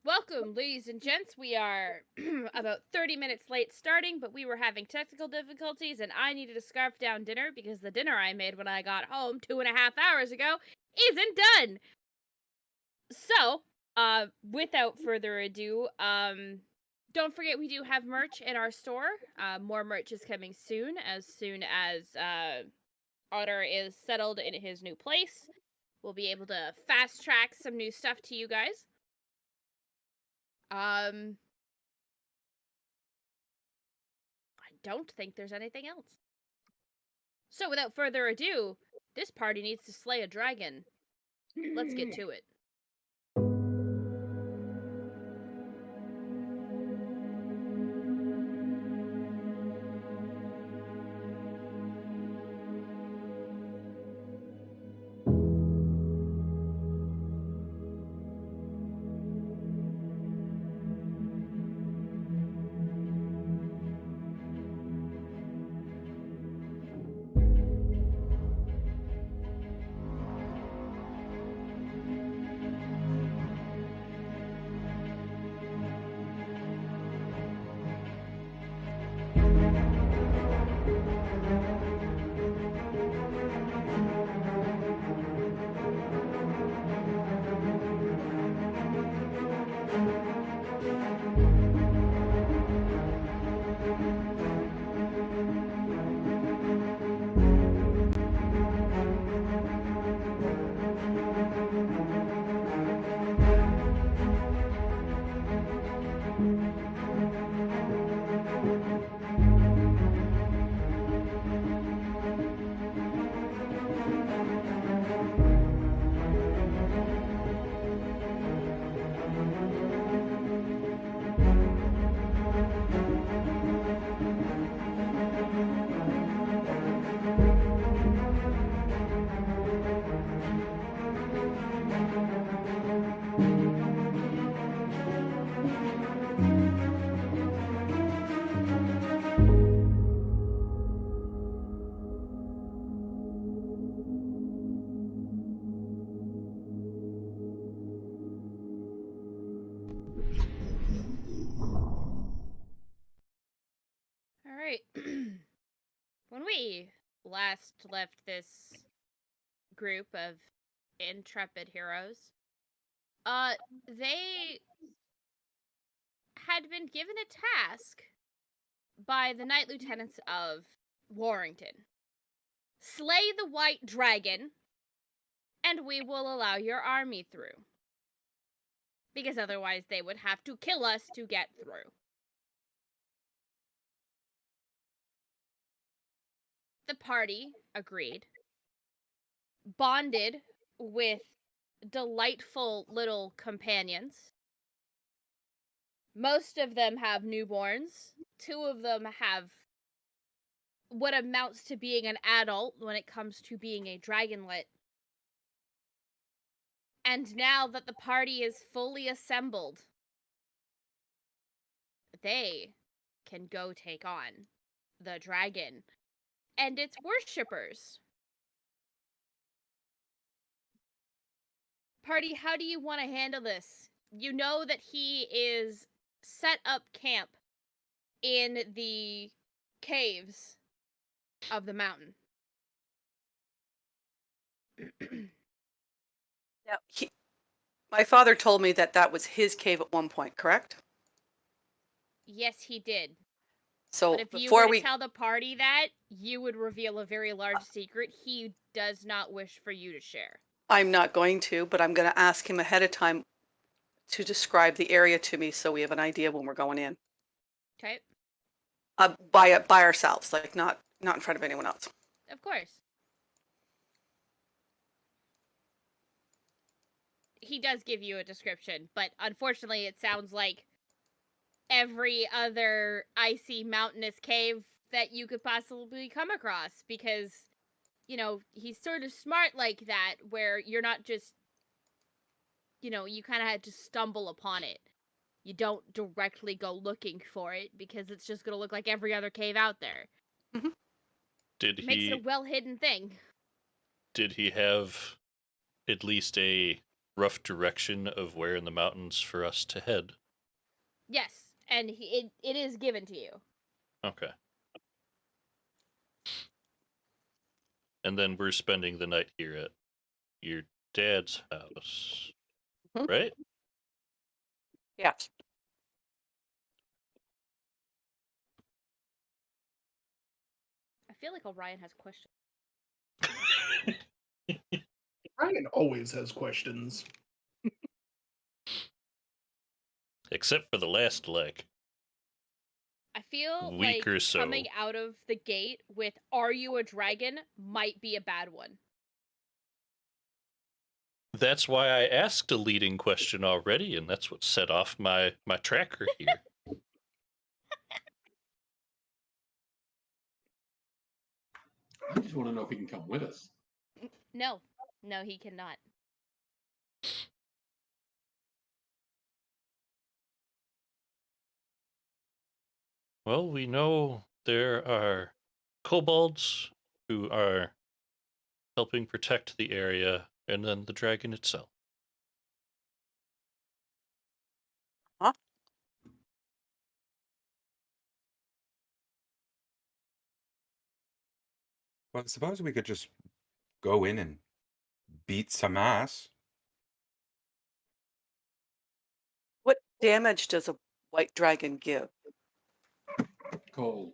Welcome, ladies and gents. We are about 30 minutes late starting, but we were having technical difficulties, and I needed to scarf down dinner because the dinner I made when I got home 2.5 hours ago isn't done. So, without further ado, don't forget we do have merch in our store. More merch is coming soon as Otter is settled in his new place. We'll be able to fast track some new stuff to you guys. I don't think there's anything else. So without further ado, this party needs to slay a dragon. Let's get to it. Alright. When we last left this group of intrepid heroes, they had been given a task by the Knight Lieutenants of Warrington. Slay the White Dragon, and we will allow your army through. Because otherwise they would have to kill us to get through. The party agreed, bonded with delightful little companions. Most of them have newborns. 2 of them have what amounts to being an adult when it comes to being a dragonlet. And now that the party is fully assembled, they can go take on the dragon and its worshippers. Party, how do you want to handle this? You know that he is set up camp in the caves of the mountain. Now, my father told me that was his cave at one point, correct? Yes, he did. So But if you before were we to tell the party that, you would reveal a very large secret he does not wish for you to share. I'm not going to, but I'm going to ask him ahead of time to describe the area to me so we have an idea when we're going in. Okay. By ourselves, like not in front of anyone else. Of course. He does give you a description, but unfortunately it sounds like every other icy mountainous cave that you could possibly come across, because, you know, he's sort of smart like that, where you're not just, you know, you kind of had to stumble upon it. You don't directly go looking for it, because it's just going to look like every other cave out there. Mm-hmm. Makes it a well-hidden thing. Did he have at least a rough direction of where in the mountains for us to head? Yes, and it is given to you. Okay. And then we're spending the night here at your dad's house, Mhm. right? Yes. I feel like Orion has questions. Ryan always has questions. Except for the last leg. I feel Week like or so. coming out of the gate with "Are you a dragon?" might be a bad one. That's why I asked a leading question already, and that's what set off my tracker here. I just want to know if he can come with us. No, he cannot. Well, we know there are kobolds who are helping protect the area, and then the dragon itself. Huh? Well, I suppose we could just go in and beat some ass. What damage does a white dragon give? Cold.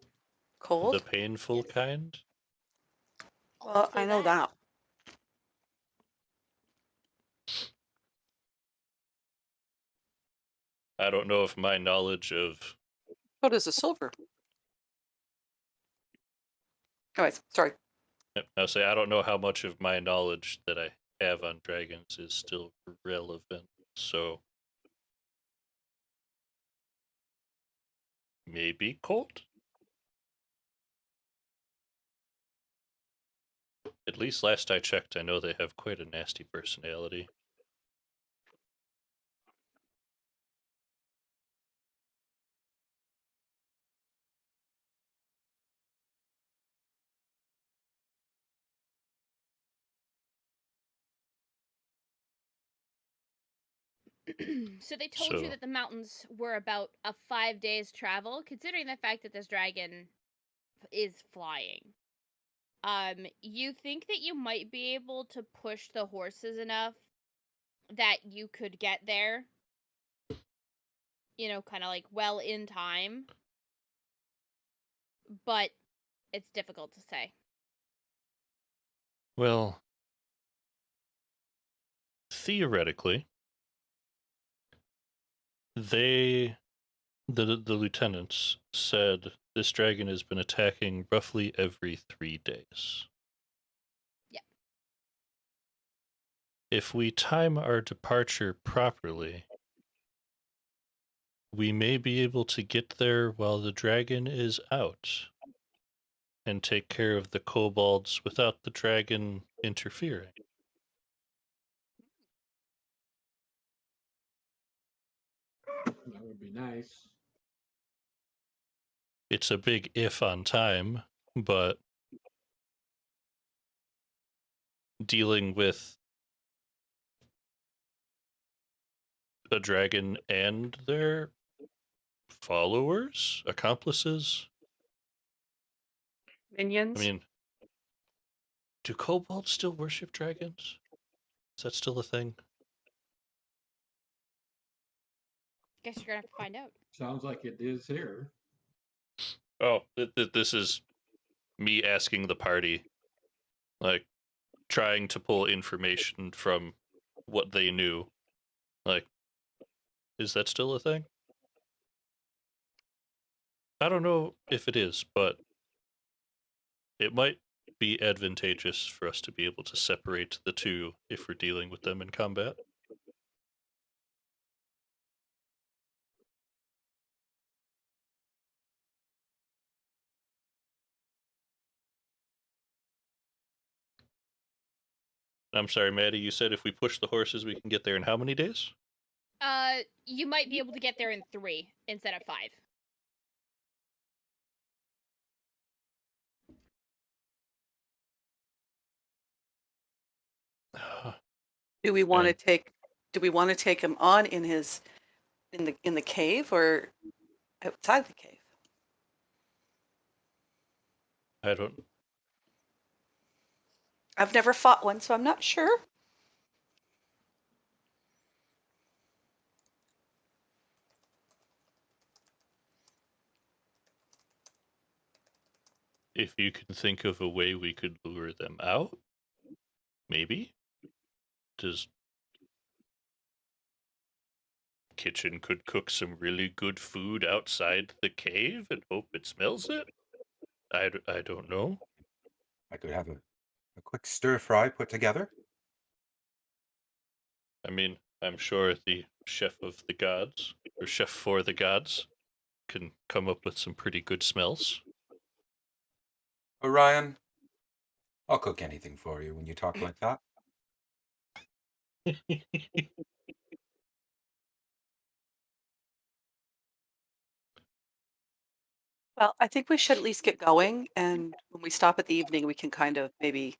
Cold? The painful kind? Well, I know that. I don't know if my knowledge of... So does the silver. Anyways, sorry. I'll say I don't know how much of my knowledge that I have on dragons is still relevant, so... Maybe cold? At least last I checked, I know they have quite a nasty personality. So they told you So- that the mountains were about a 5 days travel, considering the fact that this dragon is flying. You think that you might be able to push the horses enough that you could get there, kind of like well in time, but it's difficult to say. Well, theoretically, the lieutenants said this dragon has been attacking roughly every 3 days. Yeah. If we time our departure properly, we may be able to get there while the dragon is out and take care of the kobolds without the dragon interfering. That would be nice. It's a big if on time, but dealing with a dragon and their followers, accomplices. Minions? I mean, do kobolds still worship dragons? Is that still a thing? Guess you're gonna have to find out. Sounds like it is here. Oh, this is me asking the party, like, trying to pull information from what they knew. Like, is that still a thing? I don't know if it is, but it might be advantageous for us to be able to separate the two if we're dealing with them in combat. I'm sorry, Maddie, you said if we push the horses, we can get there in how many days? You might be able to get there in 3 instead of 5. Do we want to And- take do we want to take him on in the cave or outside the cave? I don't. I've never fought one, so I'm not sure. If you can think of a way we could lure them out, maybe. Does kitchen could cook some really good food outside the cave and hope it smells it? I don't know. I could have a quick stir fry put together. I mean, I'm sure the chef of the gods, or chef for the gods, can come up with some pretty good smells. Orion, I'll cook anything for you when you talk like that. Well, I think we should at least get going, and when we stop at the evening, we can kind of maybe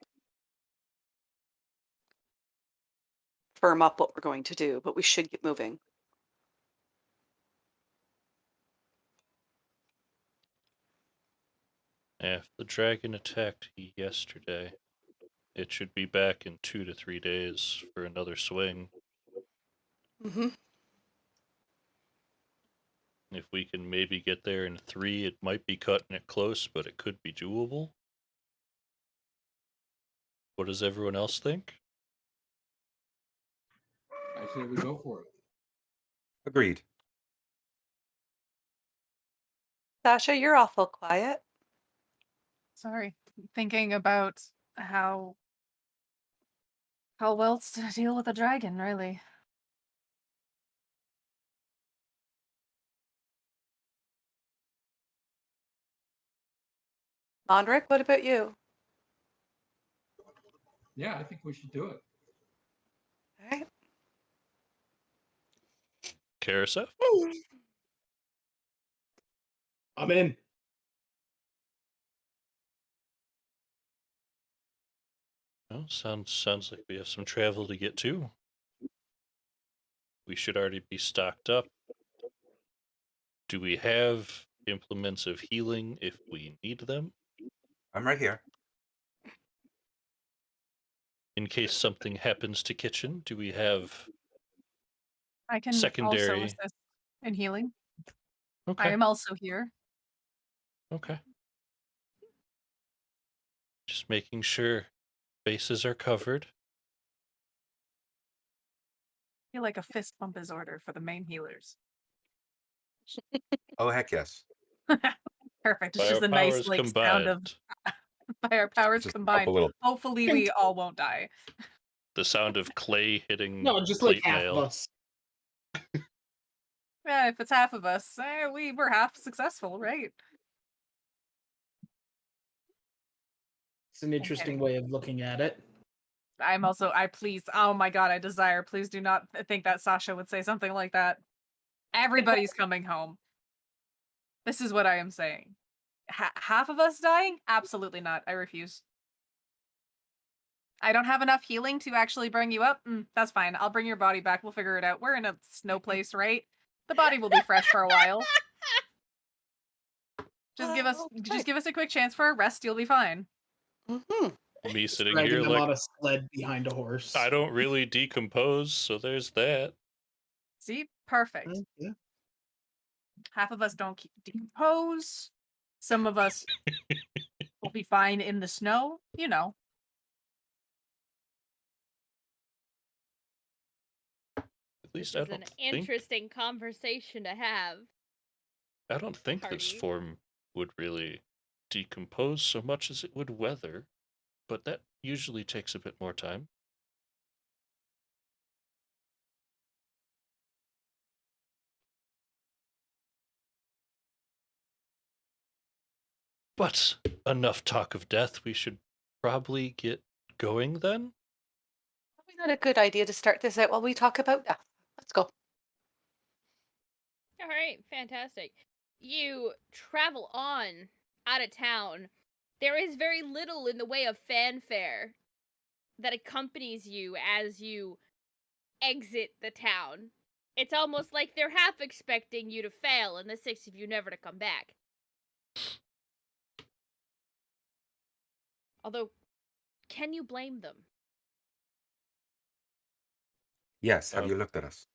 firm up what we're going to do, but we should get moving. If the dragon attacked yesterday, it should be back in 2 to 3 days for another swing. Mm-hmm. If we can maybe get there in 3, it might be cutting it close, but it could be doable. What does everyone else think? I say we go for it. Agreed. Sasha, you're awful quiet. Sorry. Thinking about how well to deal with a dragon, really. Mondrick, what about you? Yeah, I think we should do it. All right. Karasef? I'm in. Well, sounds like we have some travel to get to. We should already be stocked up. Do we have implements of healing if we need them? I'm right here. In case something happens to kitchen, do we have I can also secondary? assist in healing. I Okay, am also here. okay. Just making sure bases are covered. I feel like a fist bump is order for the main healers. Oh, heck yes. Perfect. It's By just our a nice powers like sound of combined, by our powers Just help a combined. little. Hopefully we all won't die. the sound of clay hitting No, just like plate half mail. of us. Yeah, if it's half of us, we were half successful, right? It's an interesting way of looking at it. Oh my god, I desire, please do not think that Sasha would say something like that. Everybody's coming home. This is what I am saying. Half of us dying? Absolutely not. I refuse. I don't have enough healing to actually bring you up. That's fine. I'll bring your body back. We'll figure it out. We're in a snow place, right? The body will be fresh for a while. Just give us a quick chance for a rest. You'll be fine. Mm-hmm. Me sitting Dragging here them like on a sled behind a horse. I don't really decompose, so there's that. See? Perfect. Yeah. Half of us don't decompose. Some of us will be fine in the snow. You know. At least This is an interesting conversation to have. I don't think this Party. form would really decompose so much as it would weather, but that usually takes a bit more time. But enough talk of death. We should probably get going then. Probably not a good idea to start this out while we talk about death. Let's go. All right, fantastic. You travel on out of town. There is very little in the way of fanfare that accompanies you as you exit the town. It's almost like they're half expecting you to fail and the 6 of you never to come back. Although, can you blame them? Yes, have Um, you looked at us?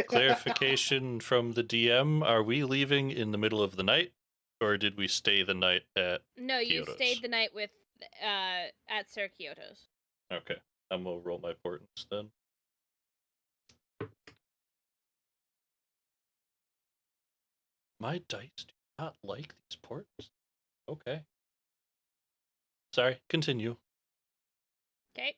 Clarification from the DM: are we leaving in the middle of the night, or did we stay the night at? No, you Kyoto's. stayed the night with at Sir Kyoto's. Okay, I'm gonna roll my portents then. My dice do not like these portents. Okay. Sorry, continue. Okay.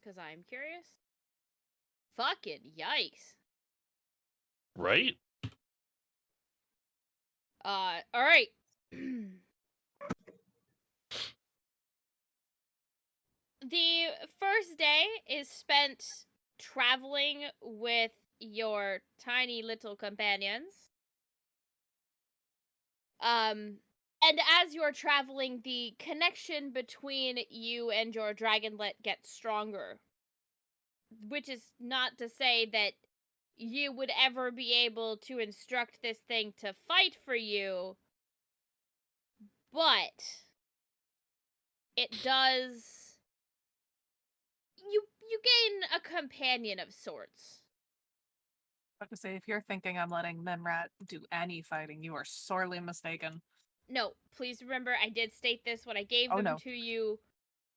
Because I'm curious. Fucking yikes. Right? Alright. The first day is spent traveling with your tiny little companions. And as you're traveling, the connection between you and your dragonlet gets stronger. Which is not to say that you would ever be able to instruct this thing to fight for you, but it does. You gain a companion of sorts. I have to say, if you're thinking I'm letting Memrat do any fighting, you are sorely mistaken. No, please remember, I did state this when I gave Oh, them no. to you.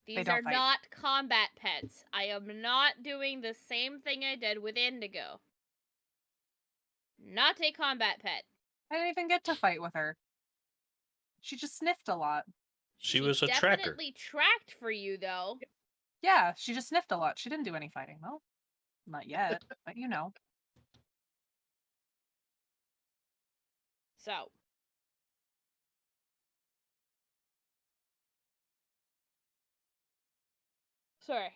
These don't are fight. not combat pets. I am not doing the same thing I did with Indigo. Not a combat pet. I didn't even get to fight with her. She just sniffed a lot. She was a tracker. Definitely tracked for you, though. Yeah, she just sniffed a lot. She didn't do any fighting, though. Not yet, but you know. So. Sorry.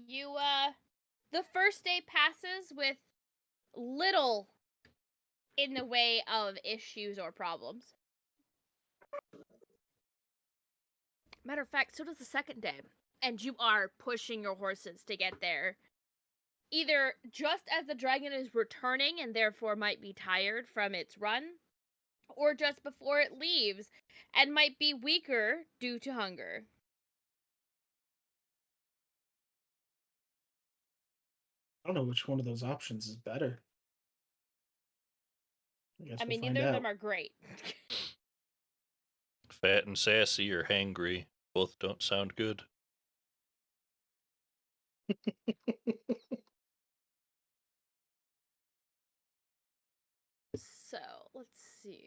You, the first day passes with little in the way of issues or problems. Matter of fact, so does the second day. And you are pushing your horses to get there. Either just as the dragon is returning and therefore might be tired from its run, or just before it leaves and might be weaker due to hunger. I don't know which one of those options is better. I mean, neither of them are great. Fat and sassy or hangry. Both don't sound good. So, let's see.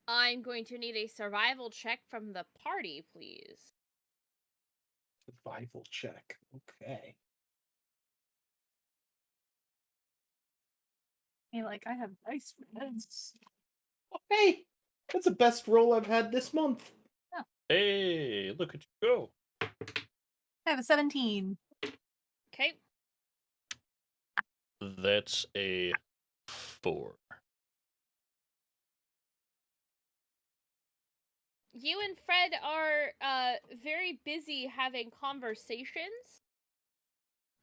I'm going to need a survival check from the party, please. Survival check. Okay. Hey, like, I have dice for this. Oh, hey, that's the best roll I've had this month. Hey, look at you go. I have a 17. Okay. That's a 4. You and Fred are very busy having conversations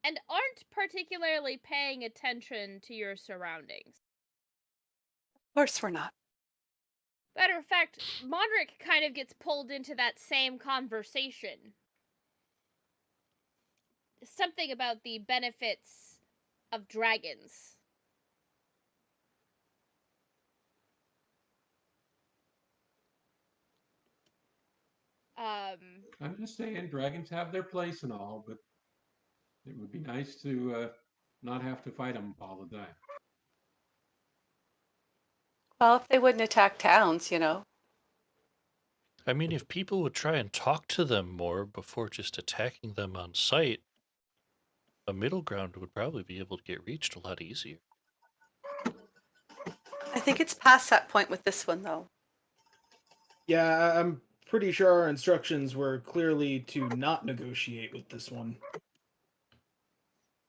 and aren't particularly paying attention to your surroundings. Of course we're not. Matter of fact, Modric kind of gets pulled into that same conversation. Something about the benefits of dragons. I'm just saying, dragons have their place and all, but it would be nice to not have to fight them all the time. Well, if they wouldn't attack towns, you know. I mean, if people would try and talk to them more before just attacking them on sight, a middle ground would probably be able to get reached a lot easier. I think it's past that point with this one, though. Yeah, I'm pretty sure our instructions were clearly to not negotiate with this one.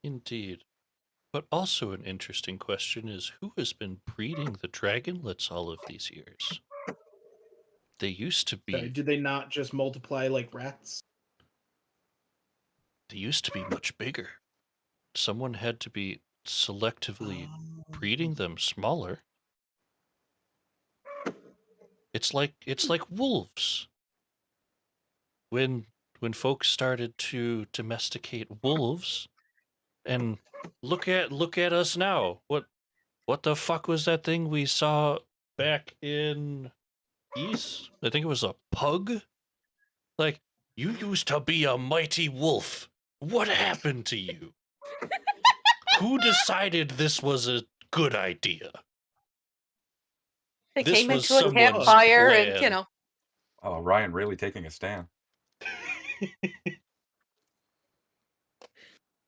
Indeed. But also an interesting question is who has been breeding the dragonlets all of these years? They used to Sorry, be do they not just multiply like rats? much bigger. Someone had to be selectively breeding them smaller. It's like wolves. When folks started to domesticate wolves, and look at us now. What the fuck was that thing we saw back in East? I think it was a pug. Like, you used to be a mighty wolf. What happened to you? Who decided this was a good idea? They This came was into a someone's campfire and, plan. Oh, Ryan really taking a stand.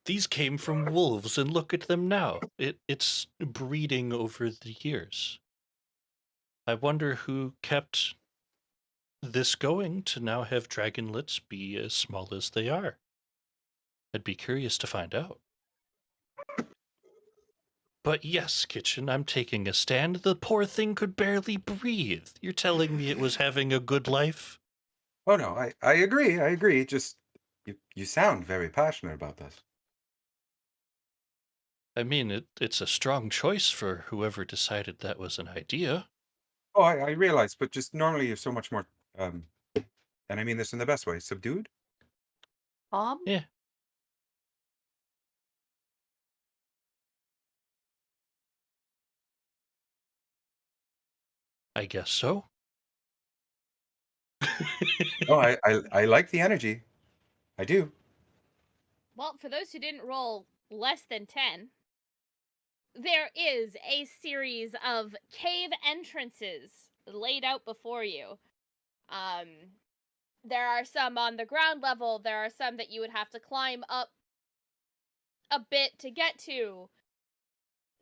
These came from wolves, and look at them now. It's breeding over the years. I wonder who kept this going to now have dragonlets be as small as they are. I'd be curious to find out. But yes, Kitchen, I'm taking a stand. The poor thing could barely breathe. You're telling me it was having a good life? Oh no, I agree. I agree. Just you sound very passionate about this. I mean, it's a strong choice for whoever decided that was an idea. Oh, I realize, but just normally you're so much more and I mean this in the best way, subdued. Yeah, I guess so. Oh, I like the energy. I do. Well, for those who didn't roll less than 10, there is a series of cave entrances laid out before you. There are some on the ground level, there are some that you would have to climb up a bit to get to,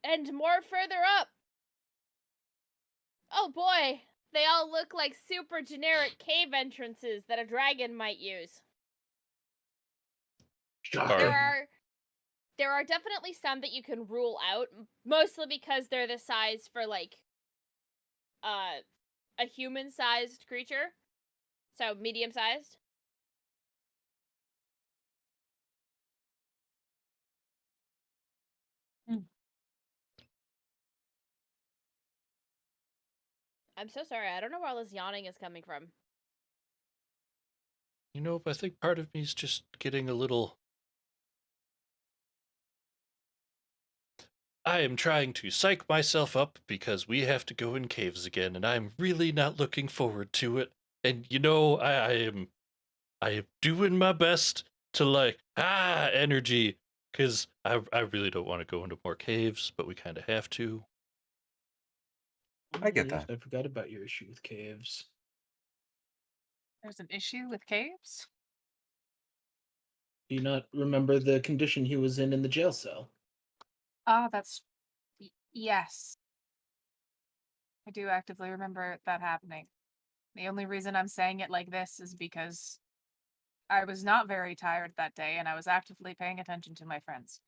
and more further up. Oh boy, they all look like super generic cave entrances that a dragon might use. Shocker. There are definitely some that you can rule out, mostly because they're the size for like a human-sized creature. So medium-sized. I'm so sorry. I don't know where all this yawning is coming from. You know, I think part of me is just getting a little. I am trying to psych myself up because we have to go in caves again, and I'm really not looking forward to it. And you know, I am doing my best to like energy, because I really don't want to go into more caves, but we kind of have to. I get Yes, that. I forgot about your issue with caves. There's an issue with caves? Do you not remember the condition he was in the jail cell? Oh, that's. Yes. I do actively remember that happening. The only reason I'm saying it like this is because I was not very tired that day and I was actively paying attention to my friends.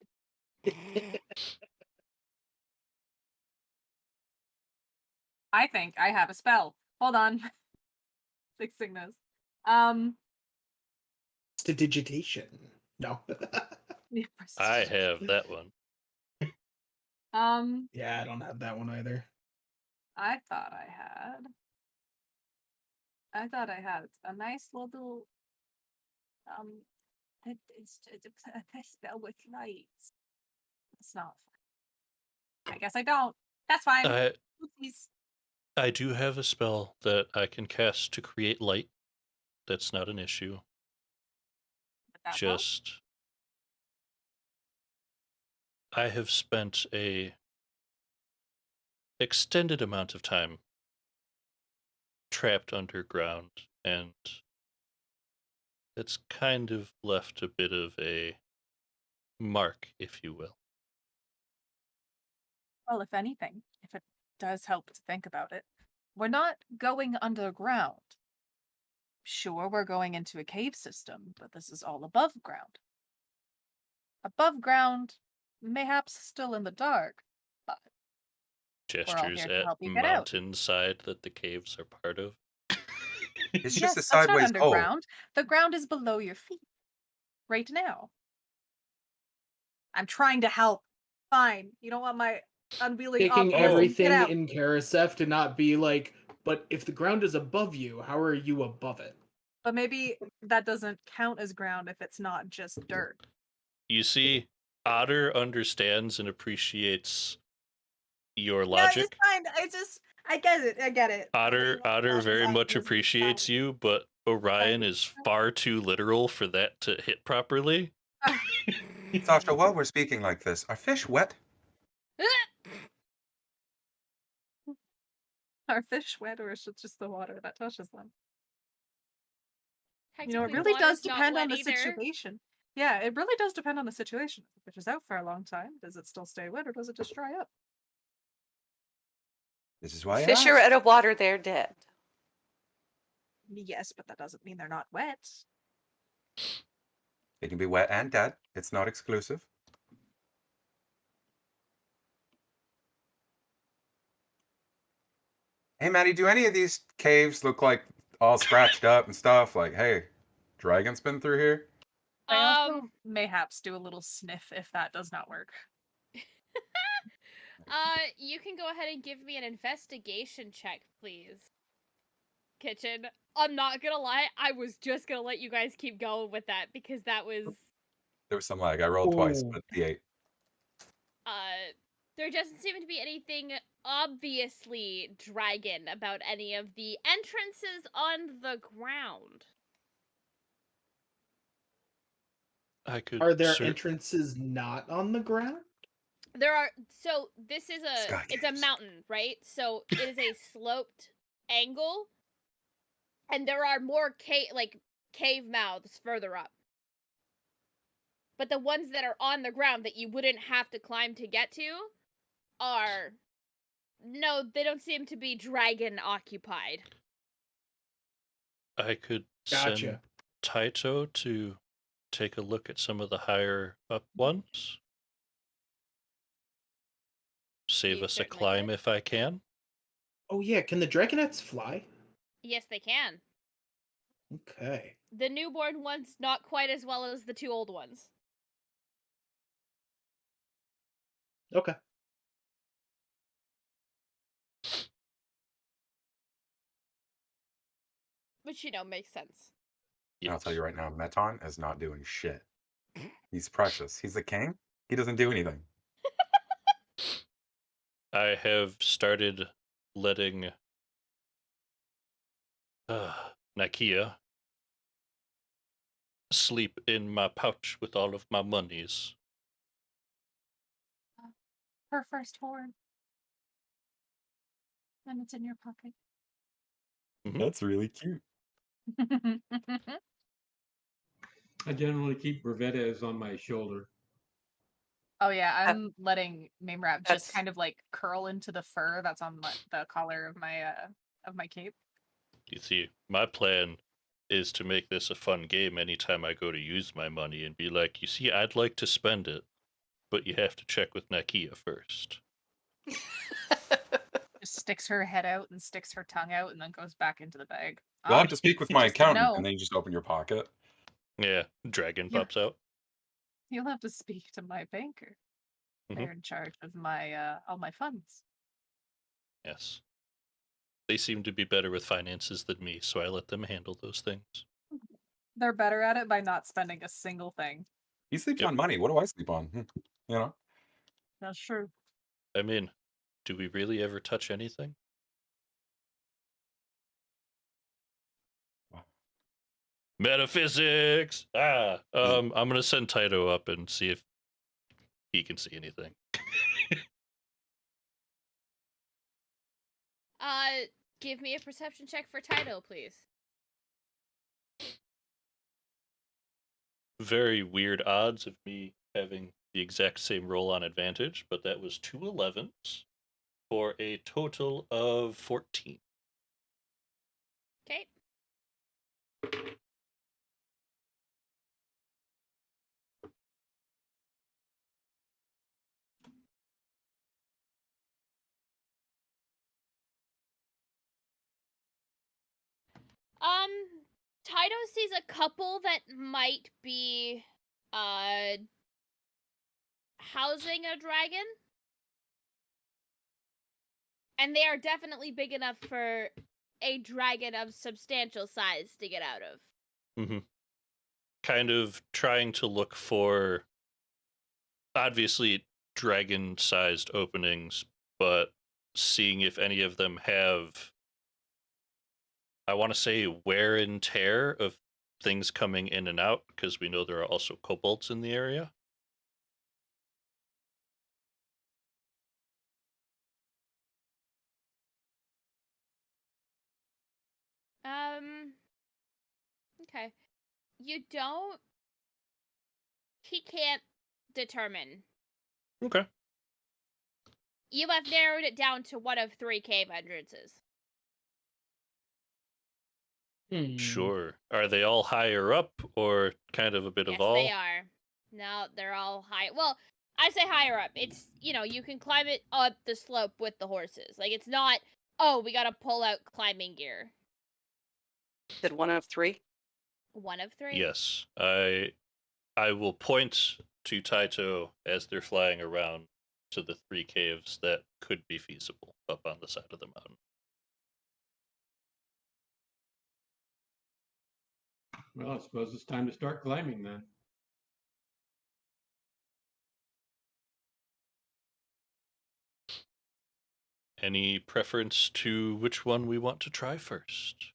I think I have a spell. Hold on. Fixing this. Digitation. No. I have that one. Yeah, I don't have that one either. I thought I had a nice little it's a spell with lights. It's not fun. I guess I don't. That's fine. Oopsies. I do have a spell that I can cast to create light. That's not an issue. But that Just I have spent a extended amount of time trapped underground, and it's kind of left a bit of a mark, if you will. Well, if anything, if it does help to think about it, we're not going underground. Sure, we're going into a cave system, but this is all above ground. above ground, mayhaps still in the dark, but we're all Gestures here to at help you get out. mountainside that the caves are part of. It's just Yes, a that's not sideways hole. underground. The ground is below your feet right now. I'm trying to help. Fine. You don't want my unwielding Taking optimism. Get everything out. in Karasef to not be like, but if the ground is above you, how are you above it? But maybe that doesn't count as ground if it's not just dirt. You see, Otter understands and appreciates your No, logic. it's fine. I get it. I get it. Otter very much appreciates you, but Orion is far too literal for that to hit properly. Sasha, while we're speaking like this, are fish wet? Are fish wet, or is it just the water that touches them? You know, it Technically, really does water's not depend on wet the either. situation. Yeah, it really does depend on the situation. If the fish is out for a long time, does it still stay wet, or does it just dry up? This is why I Fish are asked. out of water, they're dead. Yes, but that doesn't mean they're not wet. They can be wet and dead. It's not exclusive. Hey, Maddie, do any of these caves look like all scratched up and stuff? Like, hey, dragon's been through here? I also mayhaps do a little sniff if that does not work. You can go ahead and give me an investigation check, please. Kitchen. I'm not gonna lie, I was just gonna let you guys keep going with that because that was There was some lag. I rolled twice, Ooh. but the 8. there doesn't seem to be anything obviously dragon about any of the entrances on the ground. I could. Are there entrances not on the ground? There are. So this is Sky it's a caves. mountain, right? So it is a sloped angle, and there are more cave mouths further up. But the ones that are on the ground that you wouldn't have to climb to get to are no, they don't seem to be dragon occupied. I could Gotcha. send Taito to take a look at some of the higher up ones. Save You us a certainly climb could. if I can. Oh yeah, can the dragonets fly? Yes, they can. Okay. The newborn ones not quite as well as the two old ones. Okay. Which, makes sense. I'll tell you right now, Meton is not doing shit. He's precious. He's the king. He doesn't do anything. I have started letting Nakia sleep in my pouch with all of my monies. Her first horn. And it's in your pocket. That's really cute. I generally keep brevettas on my shoulder. Oh yeah, I'm letting Mamewrap just That's- kind of like curl into the fur that's on the collar of my cape. You see, my plan is to make this a fun game anytime I go to use my money and be like, you see, I'd like to spend it, but you have to check with Nakia first. Just sticks her head out and sticks her tongue out and then goes back into the bag. You'll have to speak with my just a accountant, no. and then you just open your pocket. Yeah, dragon Yeah. pops out. You'll have to speak to my banker. Mhm. They're in charge of my all my funds. Yes. They seem to be better with finances than me, so I let them handle those things. They're better at it by not spending a single thing. He sleeps Yep. on money. What do I sleep on? You know? That's true. I mean, do we really ever touch anything? Metaphysics! I'm gonna send Taito up and see if he can see anything. Give me a perception check for Taito, please. Very weird odds of me having the exact same roll on advantage, but that was 2 11s for a total of 14. Okay. Taito sees a couple that might be, housing a dragon. And they are definitely big enough for a dragon of substantial size to get out of. Mm-hmm. Kind of trying to look for, obviously, dragon-sized openings, but seeing if any of them have, I want to say, wear and tear of things coming in and out, because we know there are also kobolds in the area. Okay. He can't determine. Okay. You have narrowed it down to one of 3 cave entrances. Sure. Are they all higher up, or kind of a bit Yes, of all? they are. No, they're all high. Well, I say higher up. It's, you can climb it up the slope with the horses. Like, it's not, oh, we gotta pull out climbing gear. Said one of 3? One of 3? Yes. I will point to Taito as they're flying around to the 3 caves that could be feasible up on the side of the mountain. Well, I suppose it's time to start climbing then. Any preference to which one we want to try first?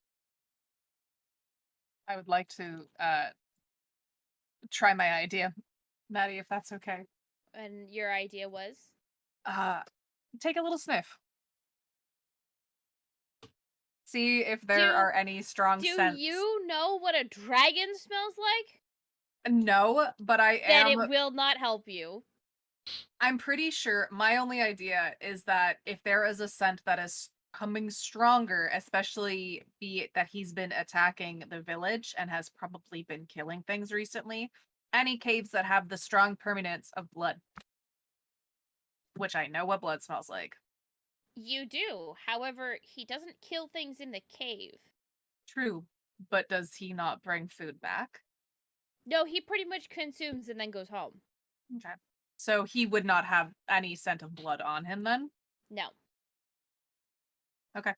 I would like to try my idea, Maddie, if that's okay. And your idea was? Take a little sniff. See if there are any strong scents. Do you know what a dragon smells like? No, but I Then am. it will not help you. I'm pretty sure. My only idea is that if there is a scent that is coming stronger, especially be it that he's been attacking the village and has probably been killing things recently, any caves that have the strong permanence of blood, which I know what blood smells like. You do. However, he doesn't kill things in the cave. True, but does he not bring food back? No, he pretty much consumes and then goes home. Okay. So he would not have any scent of blood on him then? No. Okay.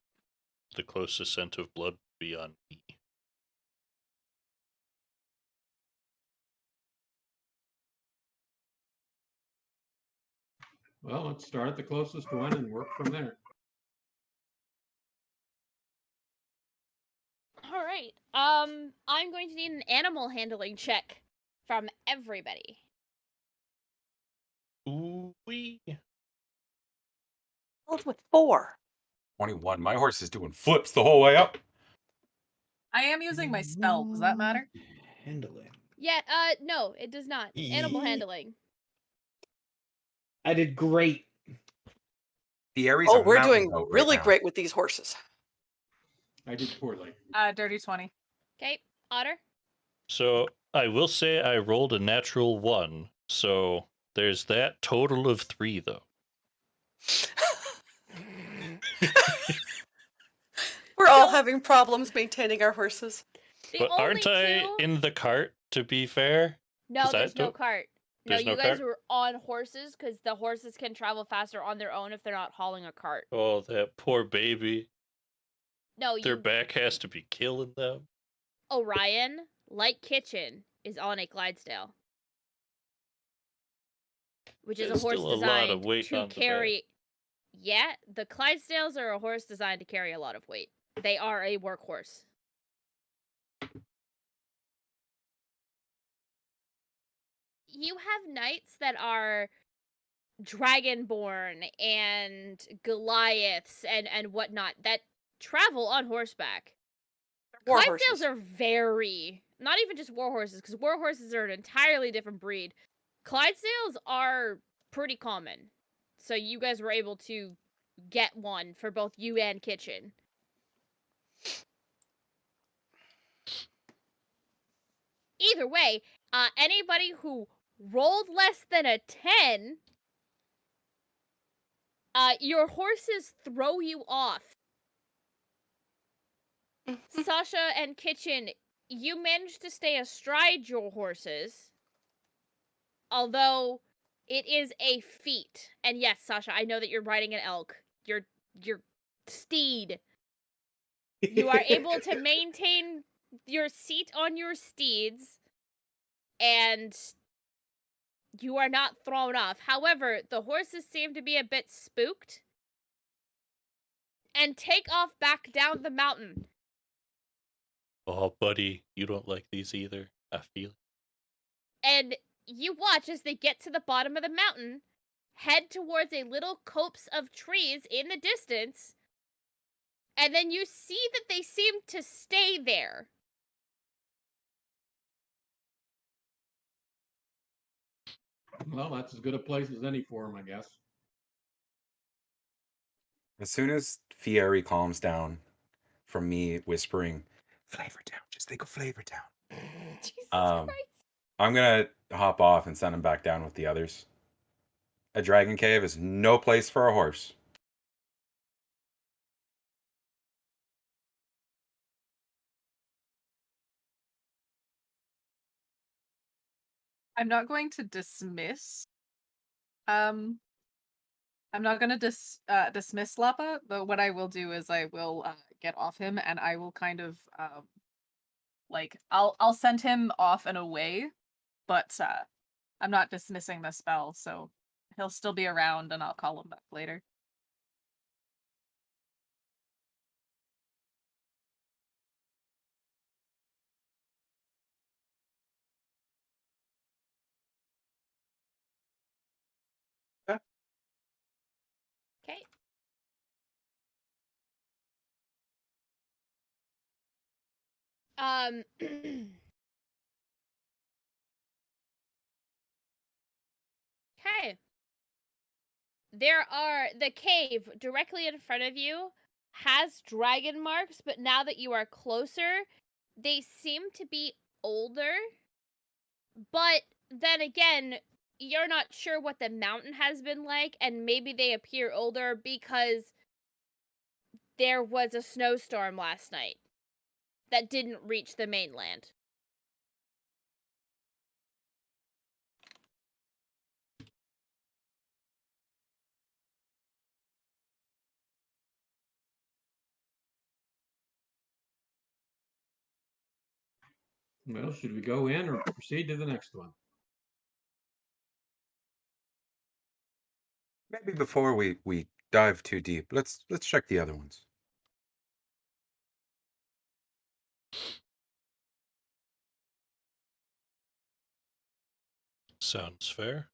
The closest scent of blood would be on me. Well, let's start at the closest one and work from there. All right. I'm going to need an animal handling check from everybody. Ooh-wee. Both with 4. 21. My horse is doing flips the whole way up. I am using my spell. Does that matter? Handling. Yeah, no, it does not. Animal handling. I did great. The Aries Oh, a we're mountain doing goat right really now. great with these horses. I did poorly. Dirty 20. Okay, Otter? So I will say I rolled a natural 1, so there's that total of 3 though. We're all having problems maintaining our horses. But aren't I in the cart, to be fair? No, 'Cause I there's no don't- cart. No, There's you no guys cart? are on horses because the horses can travel faster on their own if they're not hauling a cart. Oh, that poor baby. No, Their back has to be killing them. Orion, like Kitchen, is on a Clydesdale. Which is There's a horse still a lot designed of weight to on the back. carry. Yeah, the Clydesdales are a horse designed to carry a lot of weight. They are a workhorse. You have knights that are dragonborn and Goliaths and whatnot that travel on horseback. War Clydesdales horses. are very, not even just war horses, because war horses are an entirely different breed. Clydesdales are pretty common. So you guys were able to get one for both you and Kitchen. Either way, anybody who rolled less than a 10, your horses throw you off. Sasha and Kitchen, you managed to stay astride your horses, although it is a feat. And yes, Sasha, I know that you're riding an elk. Your steed. You are able to maintain your seat on your steeds, and you are not thrown off. However, the horses seem to be a bit spooked and take off back down the mountain. Oh, buddy, you don't like these either. I feel it. And you watch as they get to the bottom of the mountain, head towards a little copse of trees in the distance, and then you see that they seem to stay there. Well, that's as good a place as any for him, I guess. As soon as Fieri calms down from me whispering, Flavor Town, just think of Flavor Town. Jesus Um, Christ. I'm going to hop off and send him back down with the others. A dragon cave is no place for a horse. I'm not going to dismiss. I'm not going to dismiss Lapa, but what I will do is I will get off him, and I will kind of like I'll send him off and away, but I'm not dismissing the spell, so he'll still be around, and I'll call him back later. Okay. Okay. The cave directly in front of you has dragon marks, but now that you are closer, they seem to be older. But then again, you're not sure what the mountain has been like, and maybe they appear older because there was a snowstorm last night that didn't reach the mainland. Well, should we go in or proceed to the next one? Maybe before we dive too deep, let's check the other ones. Sounds fair.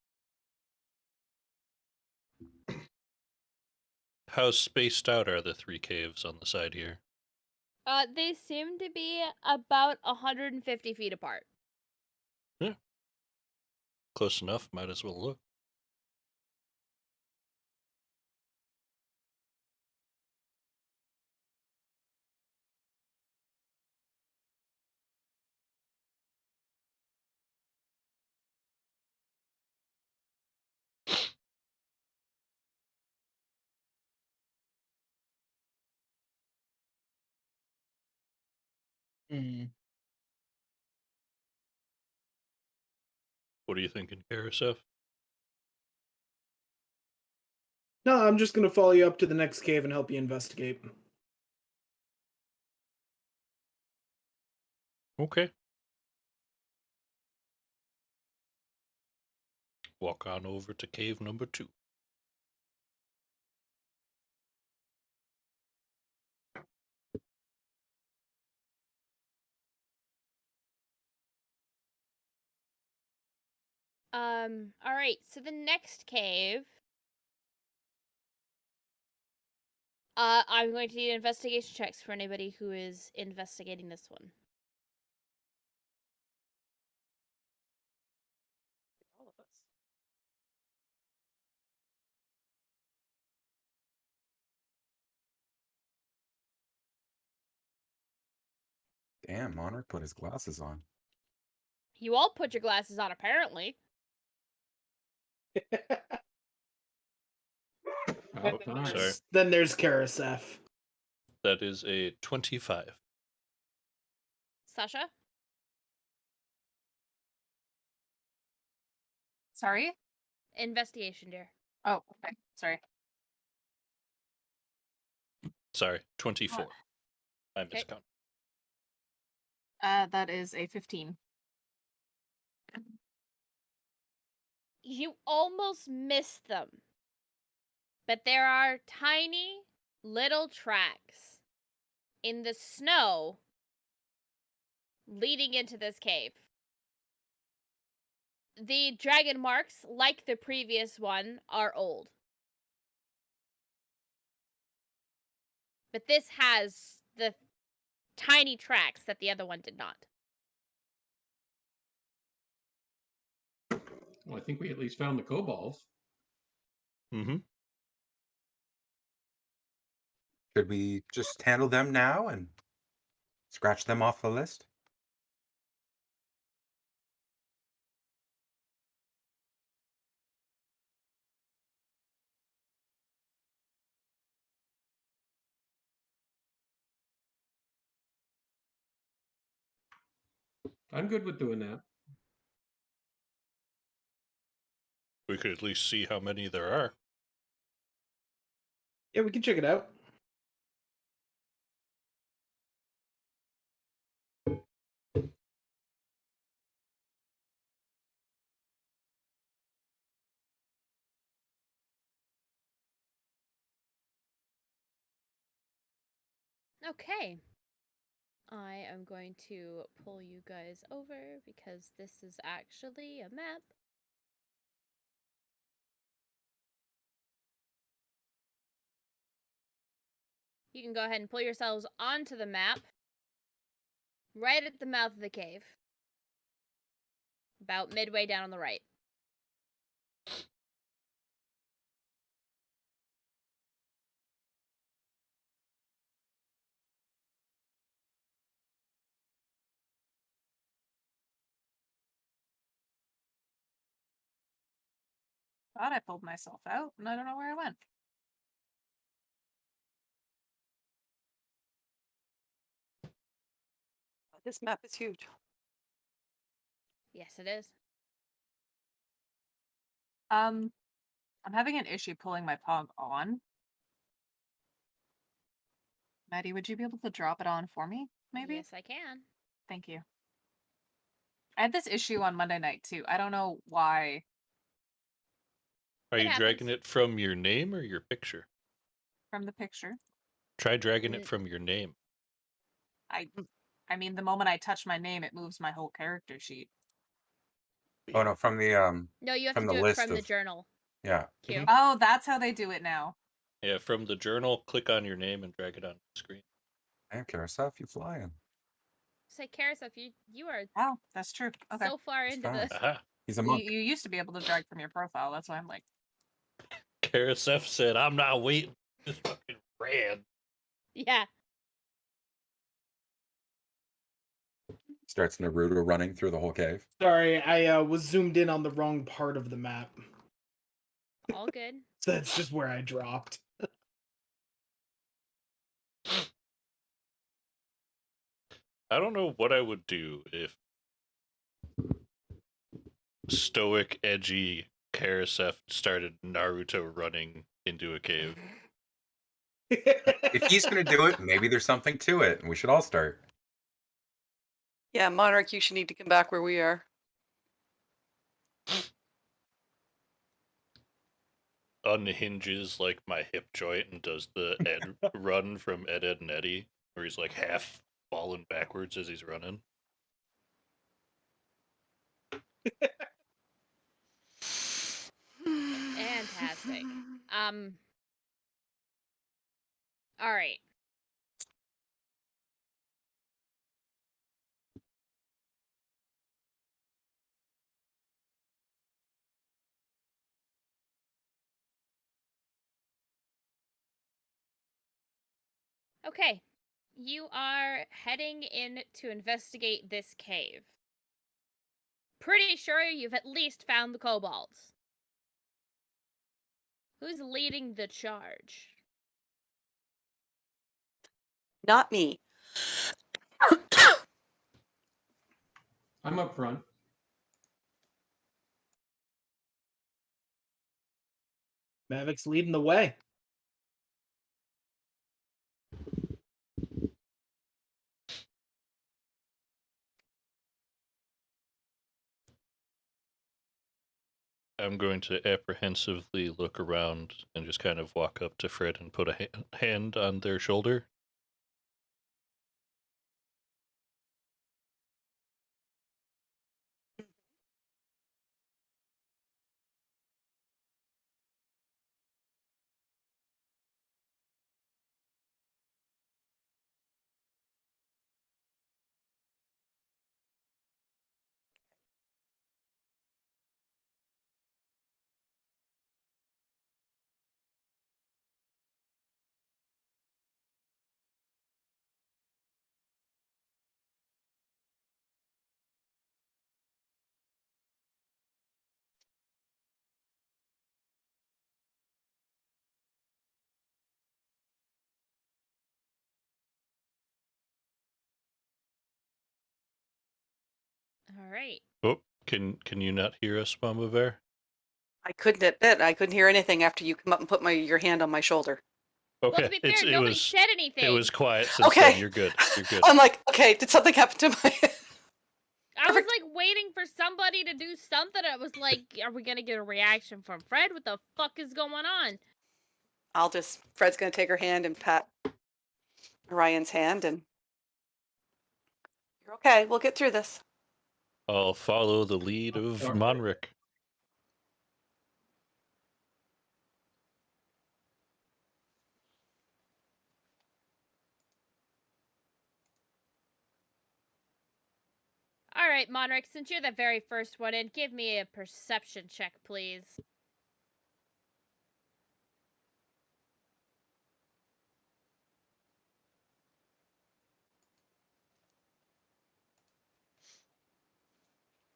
How spaced out are the 3 caves on the side here? They seem to be about 150 feet apart. Close enough, might as well look. Mm. What are you thinking, Karasef? No, I'm just gonna follow you up to the next cave and help you investigate. Okay. Walk on over to cave number 2. All right. So the next cave, I'm going to need investigation checks for anybody who is investigating this one. All of us. Damn, Monarch put his glasses on. You all put your glasses on, apparently. About time. Sorry. Then there's Karasef. That is a 25. Sasha? Sorry? Investigation, dear. Oh, okay. Sorry. Sorry, 24. I Okay. miscounted. That is a 15. You almost missed them. But there are tiny little tracks in the snow leading into this cave. The dragon marks, like the previous one, are old. But this has the tiny tracks that the other one did not. Well, I think we at least found the kobolds. Mm-hmm. Could we just handle them now and scratch them off the list? I'm good with doing that. We could at least see how many there are. Yeah, we can check it out. Okay. I am going to pull you guys over because this is actually a map. You can go ahead and pull yourselves onto the map. Right at the mouth of the cave. About midway down on the right. Thought I pulled myself out, and I don't know where I went. This map is huge. Yes, it is. I'm having an issue pulling my pog on. Maddie, would you be able to drop it on for me, maybe? Yes, I can. Thank you. I had this issue on Monday night, too. I don't know why. Are It you dragging happens. it from your name or your picture? From the picture. Try dragging it from your name. I mean, the moment I touch my name, it moves my whole character sheet. Oh no, from the No, you have from to the do it list from the of journal. yeah. Q. Oh, that's how they do it now. Yeah, from the journal, click on your name and drag it on the screen. Hey, Karasaf, you flying? Say, Karasuf, you are Oh, that's true. Okay. so far He's into the... fast. Aha! He's a You, monk. you used to be able to drag from your profile. That's why I'm like, Karasef said, I'm not waiting. Just fucking ran. Yeah. Starts Naruto running through the whole cave. Sorry, I was zoomed in on the wrong part of the map. All good. So that's just where I dropped. I don't know what I would do if stoic, edgy Karasef started Naruto running into a cave. If he's gonna do it, maybe there's something to it, and we should all start. Yeah, Monarch, you should need to come back where we are. Unhinges like my hip joint and does the Ed run from Ed, Ed, and Eddie, where he's like half falling backwards as he's running. Fantastic. All right. Okay. You are heading in to investigate this cave. Pretty sure you've at least found the kobolds. Who's leading the charge? Not me. I'm up front. Mavic's leading the way. I'm going to apprehensively look around and just kind of walk up to Fred and put a hand on their shoulder. All right. Oh, can you not hear us, Mama Bear? I couldn't admit. I couldn't hear anything after you come up and put your hand on my shoulder. Well, to Okay, be fair, nobody said anything. it was quiet since Okay. then. You're good. You're good. I'm like, okay, did something happen to my... I was Perfect. like waiting for somebody to do something. I was like, are we gonna get a reaction from Fred? What the fuck is going on? Fred's gonna take her hand and pat Ryan's hand, and you're okay. We'll get through this. I'll follow the lead of Sorry. Monric. All right, Monric, since you're the very first one in, give me a perception check, please.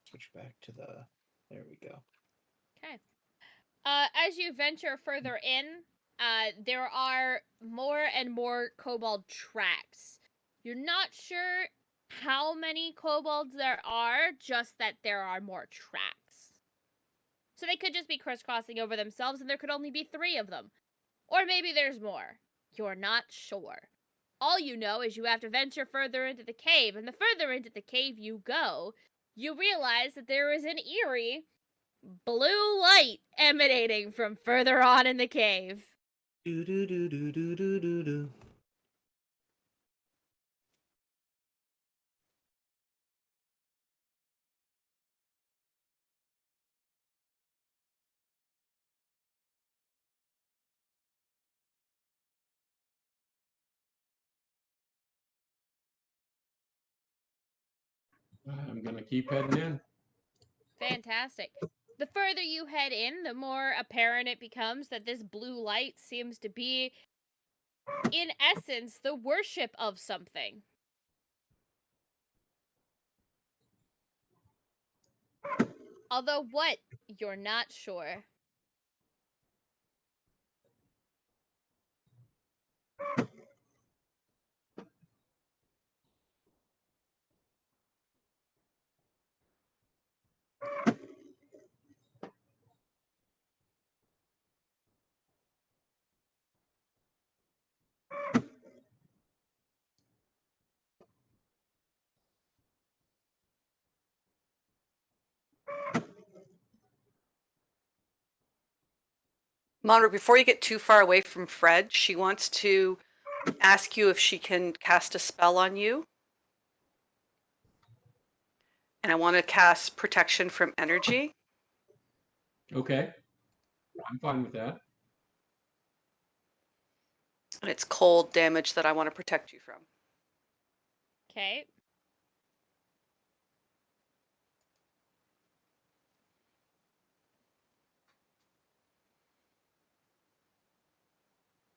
Switch back to the. There we go. Okay. As you venture further in, there are more and more kobold tracks. You're not sure how many kobolds there are, just that there are more tracks. So they could just be crisscrossing over themselves, and there could only be 3 of them. Or maybe there's more. You're not sure. All you know is you have to venture further into the cave, and the further into the cave you go, you realize that there is an eerie blue light emanating from further on in the cave. Do do do do do do do do. I'm gonna keep heading in. Fantastic. The further you head in, the more apparent it becomes that this blue light seems to be, in essence, the worship of something. Although what, you're not sure. Monroe, before you get too far away from Fred, she wants to ask you if she can cast a spell on you. And I want to cast protection from energy. Okay. I'm fine with that. And it's cold damage that I want to protect you from. Okay.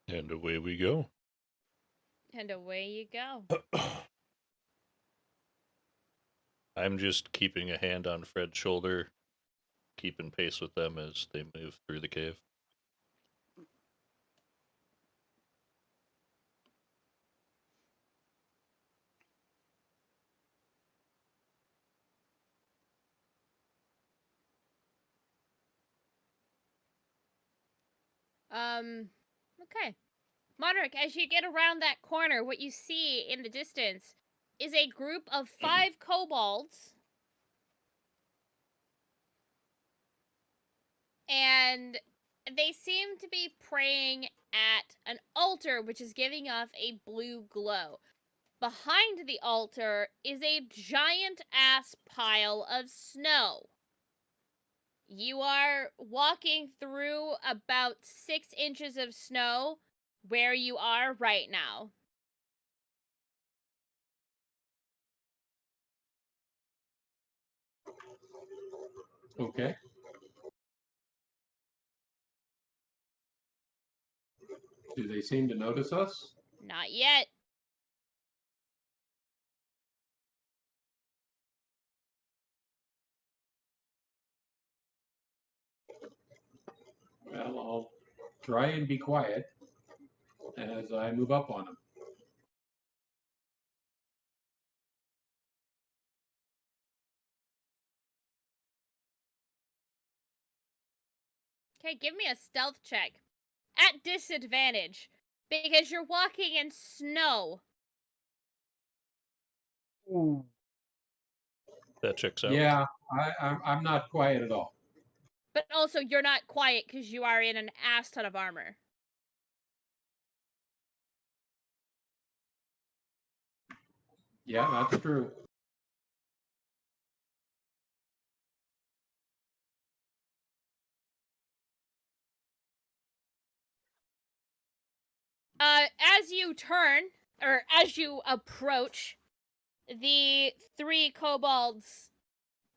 And away we go. And away you go. I'm just keeping a hand on Fred's shoulder, keeping pace with them as they move through the cave. Okay. Monarch, as you get around that corner, what you see in the distance is a group of 5 kobolds. And they seem to be praying at an altar which is giving off a blue glow. Behind the altar is a giant ass pile of snow. You are walking through about 6 inches of snow where you are right now. Okay. Do they seem to notice us? Not yet. Well, I'll try and be quiet as I move up on them. Okay, give me a stealth check. At disadvantage. Because you're walking in snow. Ooh. That checks out. Yeah, I'm not quiet at all. But also, you're not quiet because you are in an ass ton of armor. Yeah, that's true. As you turn, or as you approach, the 3 kobolds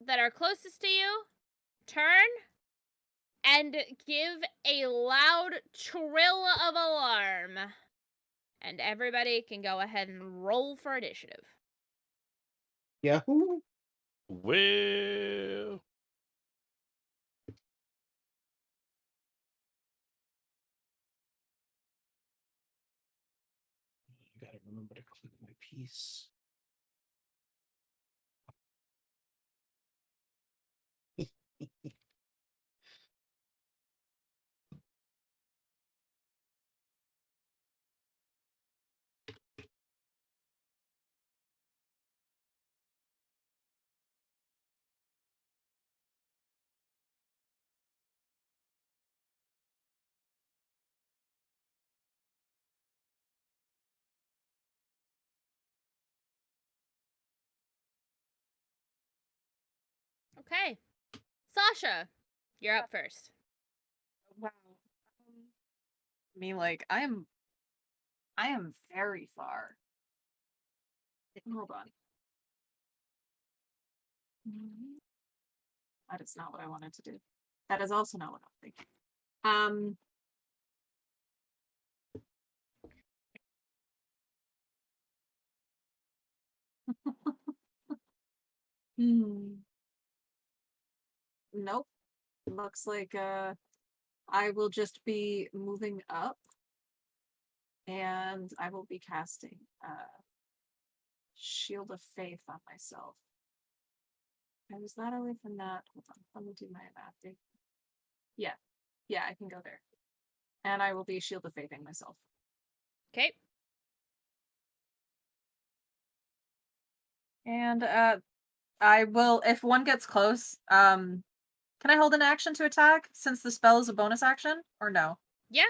that are closest to you turn and give a loud trill of alarm. And everybody can go ahead and roll for initiative. Yahoo! Well, You gotta remember to click my piece. Okay. Sasha, you're up first. Wow. I mean, like, I am very far. Hold on. That is not what I wanted to do. That is also not what I'm thinking. Nope. Looks like I will just be moving up and I will be casting Shield of Faith on myself. I was not away from that. Hold on, let me do my math. Yeah. Yeah, I can go there. And I will be Shield of Faithing myself. Okay. And I will, if one gets close, can I hold an action to attack since the spell is a bonus action or no? Yeah.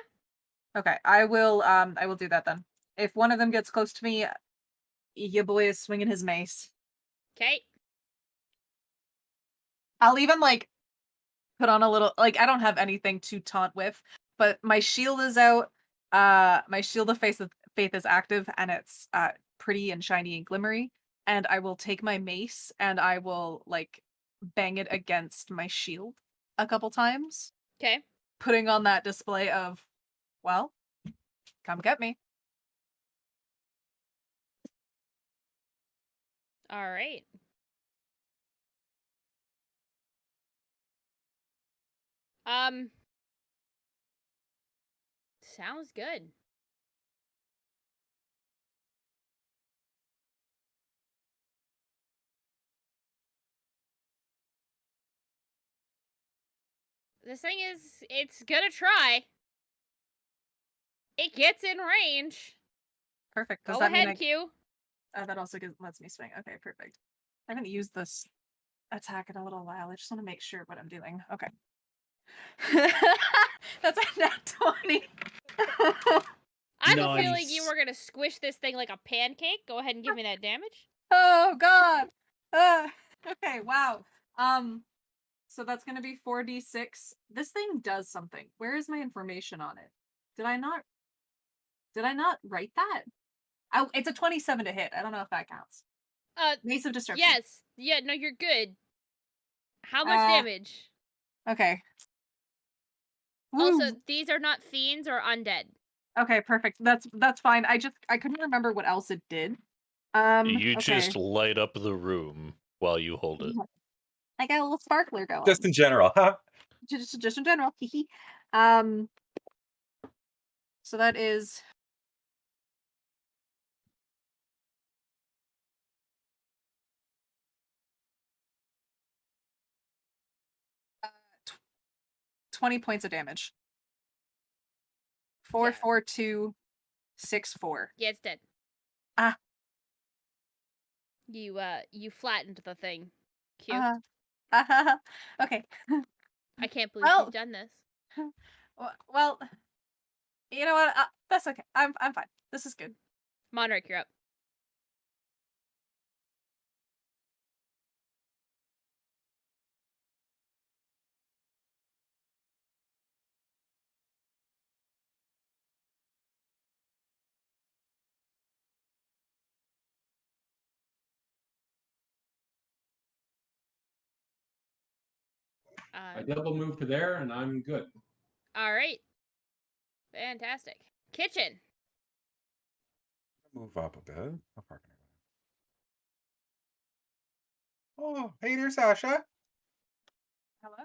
Okay, I will do that then. If one of them gets close to me, your boy is swinging his mace. Okay. I'll even like put on a little, like, I don't have anything to taunt with, but my shield is out. My Shield of Faith is active and it's pretty and shiny and glimmery. And I will take my mace and I will like bang it against my shield a couple times, Okay. putting on that display of, well, come get me. All right. Sounds good. The thing is, it's gonna try. It gets in range. Perfect. Does Go that mean ahead, Q. that also lets me swing? Okay, perfect. I haven't used this attack in a little while. I just want to make sure what I'm doing. Okay. That's a nat 20. I have a feeling you Nice. were gonna squish this thing like a pancake. Go ahead and give me that damage. Oh God. Okay. Wow. So that's gonna be 4d6. This thing does something. Where is my information on it? Did I not write that? Oh, it's a 27 to hit. I don't know if that counts. Mace of Destruction. Yes. Yeah, no, you're good. How much Uh, damage? Okay. Also, Woo. these are not fiends or undead. Okay, perfect. That's fine. I couldn't remember what else it did. You Okay. just light up the room while you hold it. I got a little sparkler going. Just in general, huh? Just in general. So that is uh, 20 points of damage. 4, Yeah. 4, 2, 6, 4. Yeah, it's dead. Ah. You flattened the thing. Q. Okay. I can't believe Well- you've done this. Well, you know what? That's okay. I'm fine. This is good. Monarch, you're up. I double move to there, and I'm good. All right. Fantastic. Kitchen. Move up a bit. How far can I go? Oh, hey there, Sasha. Hello?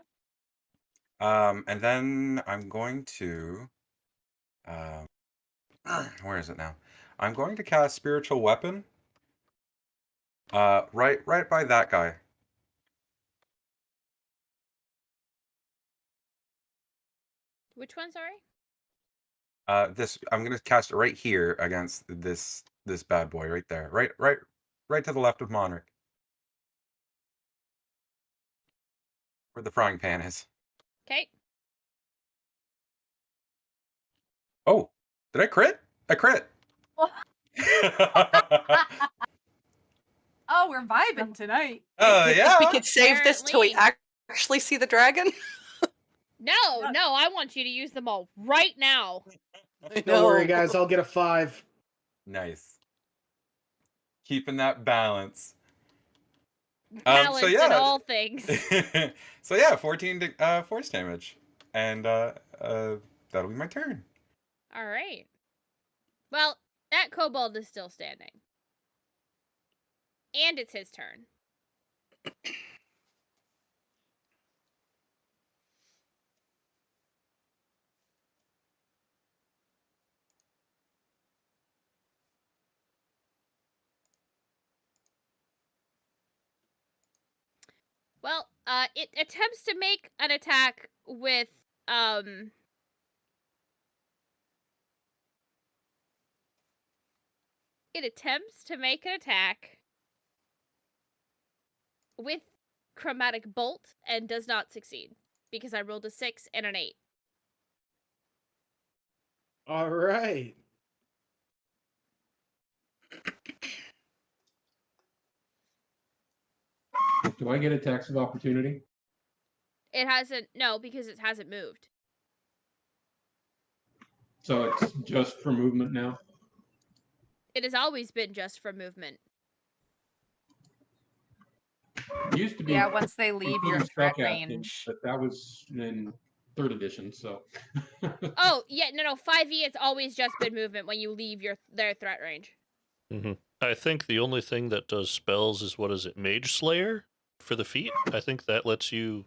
And then I'm going to where is it now? I'm going to cast Spiritual Weapon. Right by that guy. Which one, sorry? This I'm gonna cast it right here against this bad boy right there. Right to the left of Monarch. Where the frying pan is. Okay. Oh, did I crit? I crit. Oh, we're vibing tonight. Oh You think we yeah. could save this till we Apparently. actually see the dragon? No, I want you to use them all right now. I Don't worry, know. guys. I'll get a 5. Nice. Keeping that balance. Balance So in yeah. all things. So yeah, 14 force damage, and that'll be my turn. All right. Well, that kobold is still standing. And it's his turn. Well, it attempts to make an attack with, It attempts to make an attack with Chromatic Bolt and does not succeed. Because I rolled a 6 and an 8. All right. Do I get attacks of opportunity? It hasn't, no, because it hasn't moved. So it's just for movement now? It has always been just for movement. It used to be. Yeah, once they leave until your you threat struck at things, range. but that was in 3rd edition, so. Oh, yeah, no, 5e, it's always just been movement when you leave their threat range. Mm-hmm. I think the only thing that does spells is, what is it, Mage Slayer for the feat? I think that lets you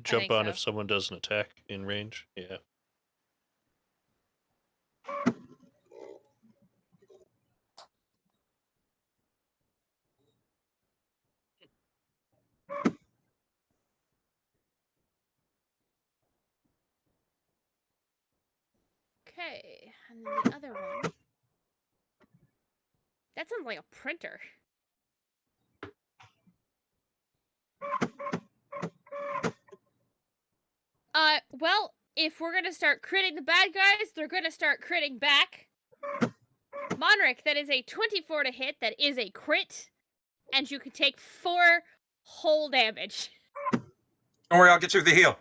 jump think on so. if someone does an attack in range. Yeah. Okay, and then the other one. That sounds like a printer. Well, if we're gonna start critting the bad guys, they're gonna start critting back. Monric, that is a 24 to hit. That is a crit, and you can take 4 whole damage. Don't worry, I'll get you the heal.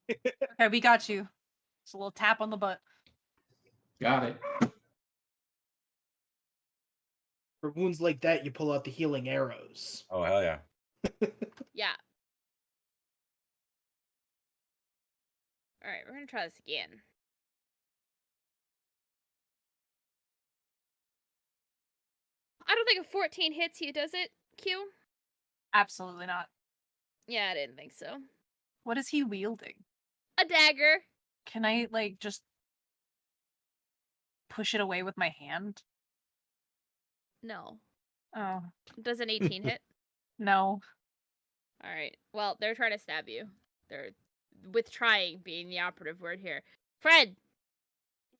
Okay, we got you. Just a little tap on the butt. Got it. For wounds like that, you pull out the healing arrows. Oh, hell yeah. Yeah. All right, we're gonna try this again. I don't think a 14 hits you, does it, Q? Absolutely not. Yeah, I didn't think so. What is he wielding? A dagger. Can I, like, just push it away with my hand? No. Oh, Does an 18 hit? no. All right. Well, they're trying to stab you. They're with trying being the operative word here. Fred.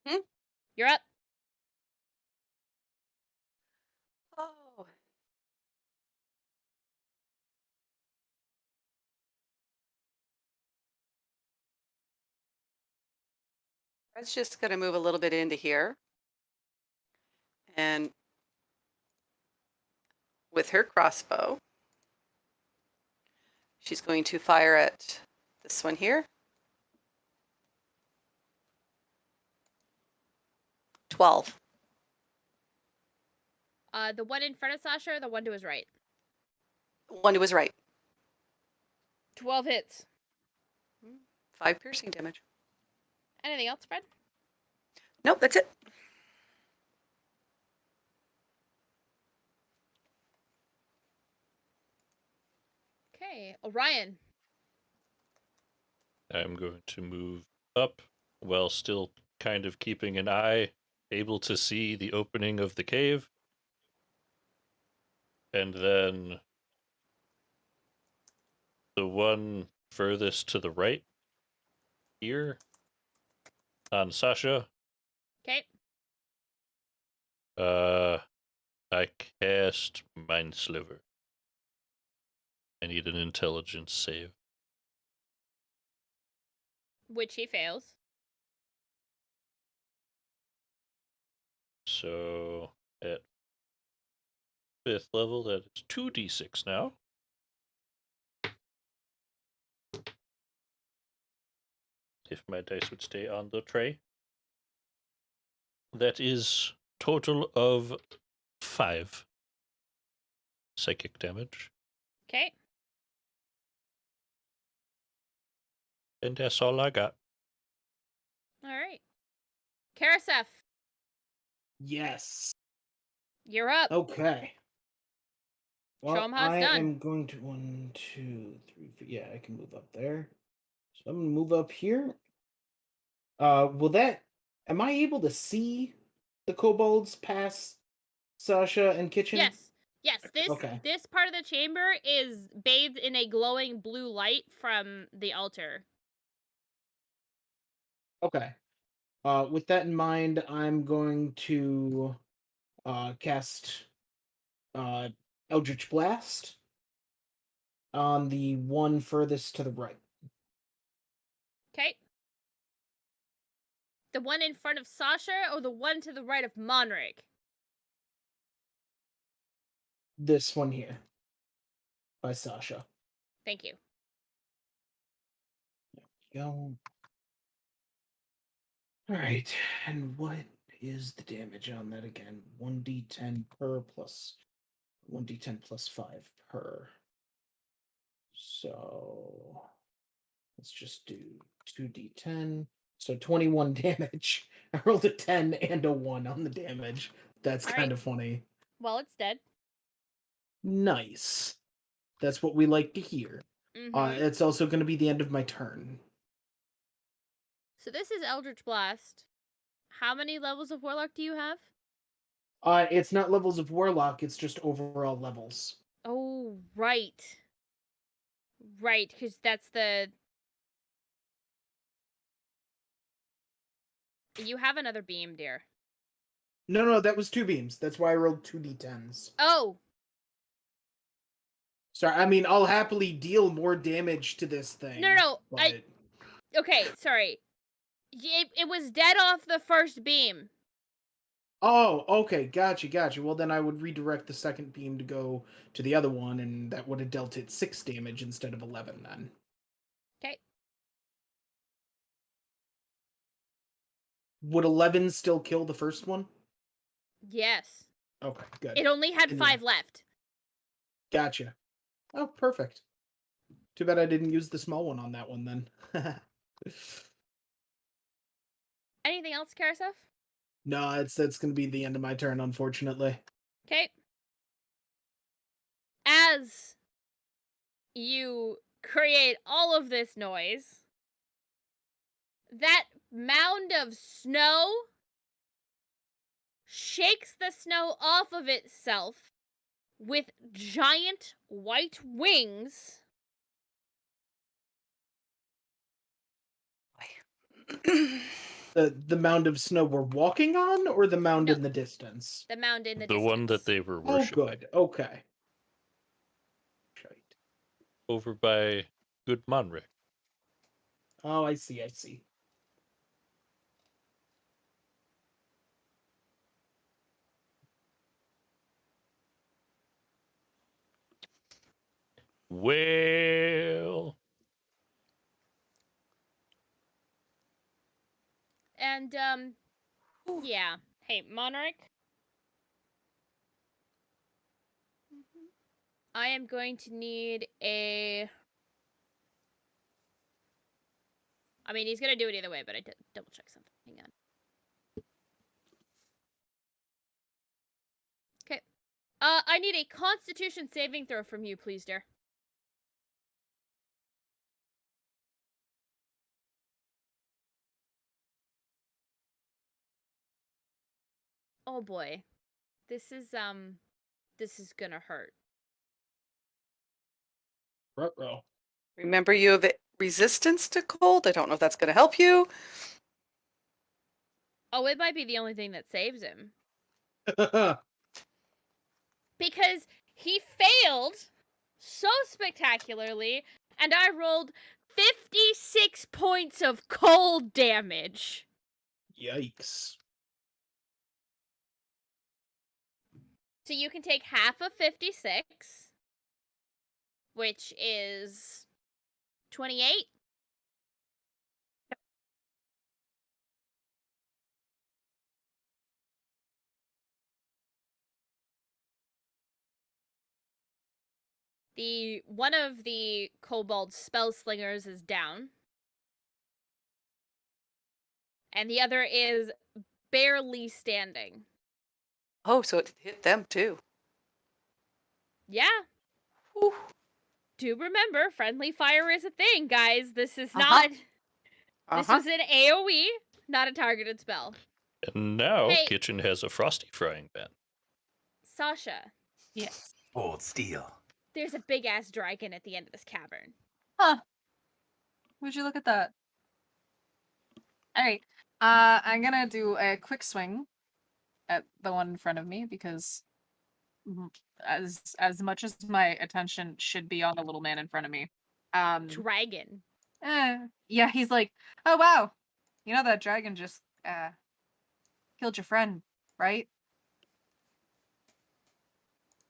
Hmm? You're up. Oh. Fred's just going to move a little bit into here. And with her crossbow, she's going to fire at this one here. 12. The one in front of Sasha or the one to his right? One who was right. 12 hits. 5 piercing damage. Anything else, Fred? Nope, that's it. Okay. Orion. I'm going to move up while still kind of keeping an eye, able to see the opening of the cave. And then the one furthest to the right here on Sasha. Okay. I cast Mind Sliver. I need an intelligence save. Which he fails. So at 5th level, that is 2d6 now. If my dice would stay on the tray. That is total of 5 psychic damage. Okay. And that's all I got. All right. Karasef, Yes. you're up. Okay. Well, 'em how it's I done. am going to 1, 2, 3, 4. Yeah, I can move up there. So I'm gonna move up here. Will that? Am I able to see the kobolds past Sasha and Kitchen? Yes. Yes, Okay. this part of the chamber is bathed in a glowing blue light from the altar. Okay. With that in mind, I'm going to cast Eldritch Blast on the one furthest to the right. Okay. The one in front of Sasha or the one to the right of Monric? This one here by Sasha. Thank you. Go. All right, and what is the damage on that again? 1d10 per plus 1d10 plus 5 per. So let's just do 2d10. So 21 damage. I rolled a 10 and a 1 on the damage. That's All kind right. of funny. Well, it's dead. Nice. That's what we like to hear. Mm-hmm. It's also going to be the end of my turn. So this is Eldritch Blast. How many levels of Warlock do you have? It's not levels of Warlock, it's just overall levels. Oh, right. Right, because that's the... You have another beam, dear. No, that was 2 beams. That's why I rolled 2d10s. Oh, Sorry, I mean, I'll happily deal more damage to this thing. no, but... okay, sorry. It was dead off the first beam. Oh, okay, gotcha. Well, then I would redirect the second beam to go to the other one, and that would have dealt it 6 damage instead of 11 then. Okay. Would 11 still kill the first one? Yes. Okay, good. It only had And 5 left. Gotcha. Oh, perfect. Too bad I didn't use the small one on that one then. Anything else, Karasov? No, that's going to be the end of my turn, unfortunately. Okay. As you create all of this noise, that mound of snow shakes the snow off of itself with giant white wings. The mound of snow we're walking on, or the mound No. in the distance? The mound in the The distance. one that they were Oh, worshiping good. Okay. Shite. over by Good Monrick. Oh, I see. Well, And, yeah. Hey, Monarch. I am going to need a... I mean, he's gonna do it either way, but I did double check something. Hang on. Okay. I need a Constitution saving throw from you, please, dear. Oh boy. This is gonna hurt. Ruh-roh. Remember, you have resistance to cold. I don't know if that's going to help you. Oh, it might be the only thing that saves him. Because he failed so spectacularly, and I rolled 56 points of cold damage. Yikes. So you can take half of 56, which is 28. One of the kobold spell slingers is down. And the other is barely standing. Oh, so it hit them too. Yeah. Whew. Do remember, friendly fire is a thing, guys. This is not... This was an AoE, not a targeted spell. and now Hey. Kitchen has a frosty frying pan. Sasha, Yes. Old steel. there's a big-ass dragon at the end of this cavern. Huh. Would you look at that? Alright. I'm gonna do a quick swing at the one in front of me because as much as my attention should be on the little man in front of me. Dragon. Yeah, he's like, oh wow. You know that dragon just killed your friend, right?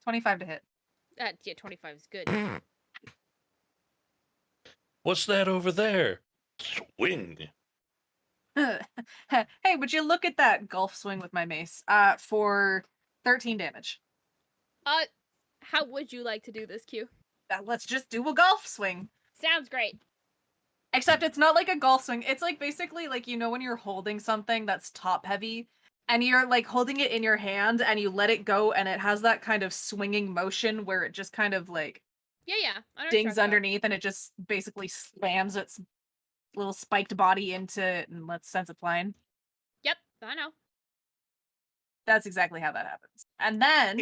25 to hit. Yeah, 25 is good. What's that over there? Swing. Hey, would you look at that golf swing with my mace? For 13 damage. How would you like to do this, Q? Let's just do a golf swing. Sounds great. Except it's not like a golf swing. It's like basically like, you know, when you're holding something that's top heavy and you're like holding it in your hand and you let it go and it has that kind of swinging motion where it just kind of like Yeah. I know what you're dings talking about. underneath and it just basically slams its little spiked body into it and lets sense it flying. Yep, I know. That's exactly how that happens. And then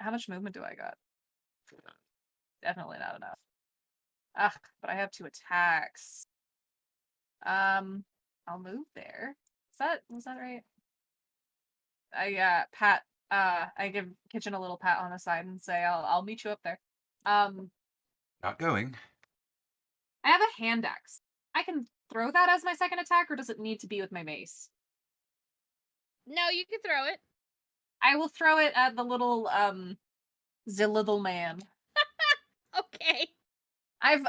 how much movement do I got? Definitely not enough. Ugh, but I have 2 attacks. I'll move there. Was that right? I give Kitchen a little pat on the side and say I'll meet you up there. Not going. I have a hand axe. I can throw that as my second attack, or does it need to be with my mace? No, you can throw it. I will throw it at the little man. Okay. I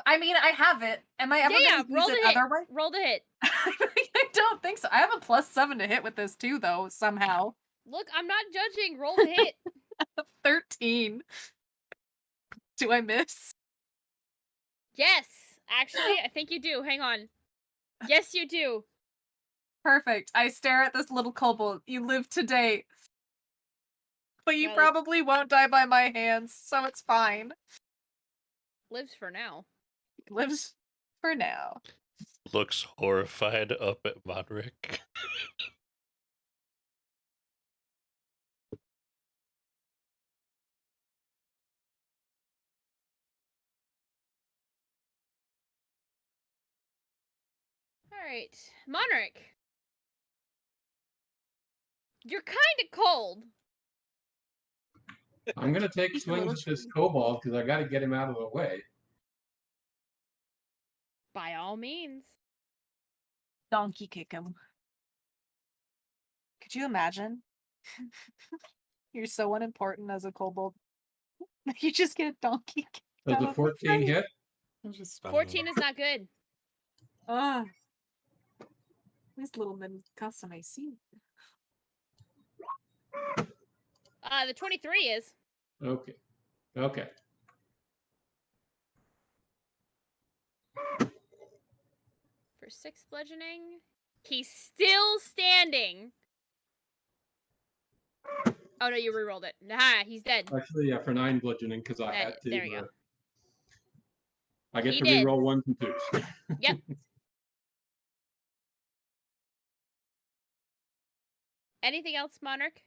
have it. Am I ever Yeah, going to roll use it the hit. otherwise? Roll the hit. I don't think so. I have a +7 to hit with this too, though, somehow. Look, I'm not judging. Roll the hit. 13. Do I miss? Yes. Actually, I think you do. Hang on. Yes, you do. Perfect. I stare at this little kobold. You live today. But you Well, probably won't die by my hands, so it's fine. Lives for now. Lives for now. Looks horrified up at Modric. Alright. Monarch. You're kind of cold. I'm gonna take He's a swings little at this chilly. kobold because I got to get him out of the way. By all means. Donkey kick him. Could you imagine? You're so unimportant as a kobold. You just get a donkey kick. Does the 14 hit? 14 is not good. Ah. These little men custom AC. The 23 is. Okay. Okay. For 6 bludgeoning. He's still standing. Oh no, you rerolled it. Nah, he's dead. Actually, yeah, for 9 bludgeoning because I had to. There you go. I get He to did. reroll 1s and 2s. Yep. Anything else, Monarch?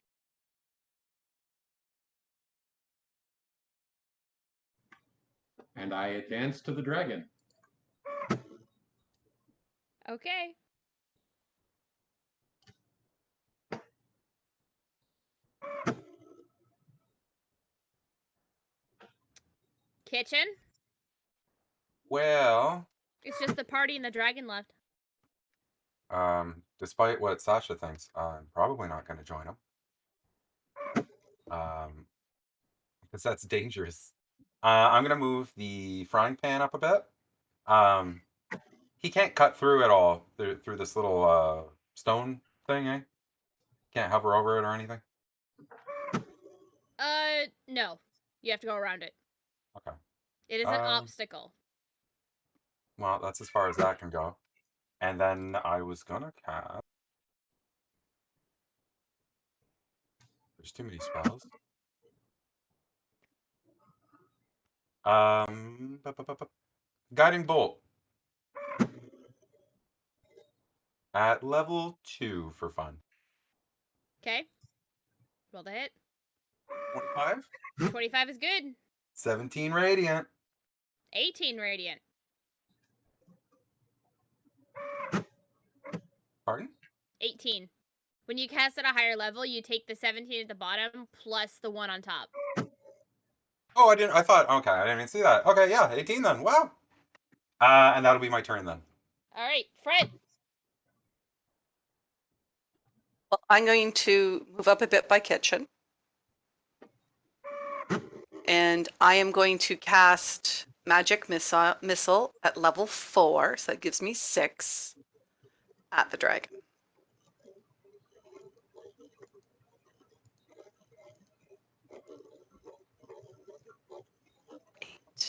And I advance to the dragon. Okay. Kitchen? Well, It's just the party and the dragon left. despite what Sasha thinks, I'm probably not going to join him. Because that's dangerous. I'm going to move the frying pan up a bit. He can't cut through at all through this little stone thing, eh? Can't hover over it or anything? No. You have to go around it. Okay. It is an obstacle. Well, that's as far as that can go. And then I was gonna cast... There's too many spells. Guiding Bolt. At level 2 for fun. Okay. Roll the hit. 25? 25 is good. 17 radiant. 18 radiant. Pardon? 18. When you cast at a higher level, you take the 17 at the bottom plus the 1 on top. Oh, I didn't. I thought. Okay, I didn't even see that. Okay, yeah, 18 then. Wow. And that'll be my turn then. All right, Fred. Well, I'm going to move up a bit by kitchen. And I am going to cast Magic Missile at level 4. So that gives me 6 at the dragon.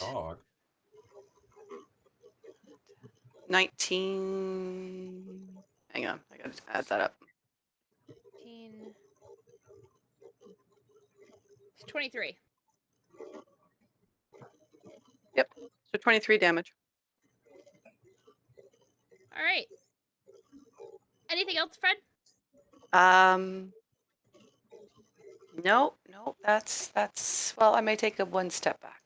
Dog. 19. Hang on, I gotta add that up. 18. It's 23. Yep, so 23 damage. All right. Anything else, Fred? No, that's well, I may take a 1 step back.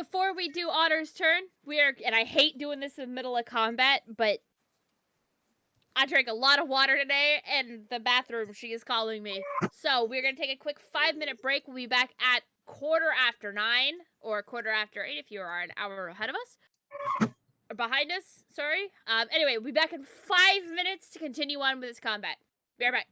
before we do Otter's turn, and I hate doing this in the middle of combat, but I drank a lot of water today, and the bathroom, she is calling me. So we're going to take a quick 5-minute break. We'll be back at 9:15, or 8:15 if you are an hour ahead of us. Or behind us, sorry. Anyway, we'll be back in 5 minutes to continue on with this combat. Be right back.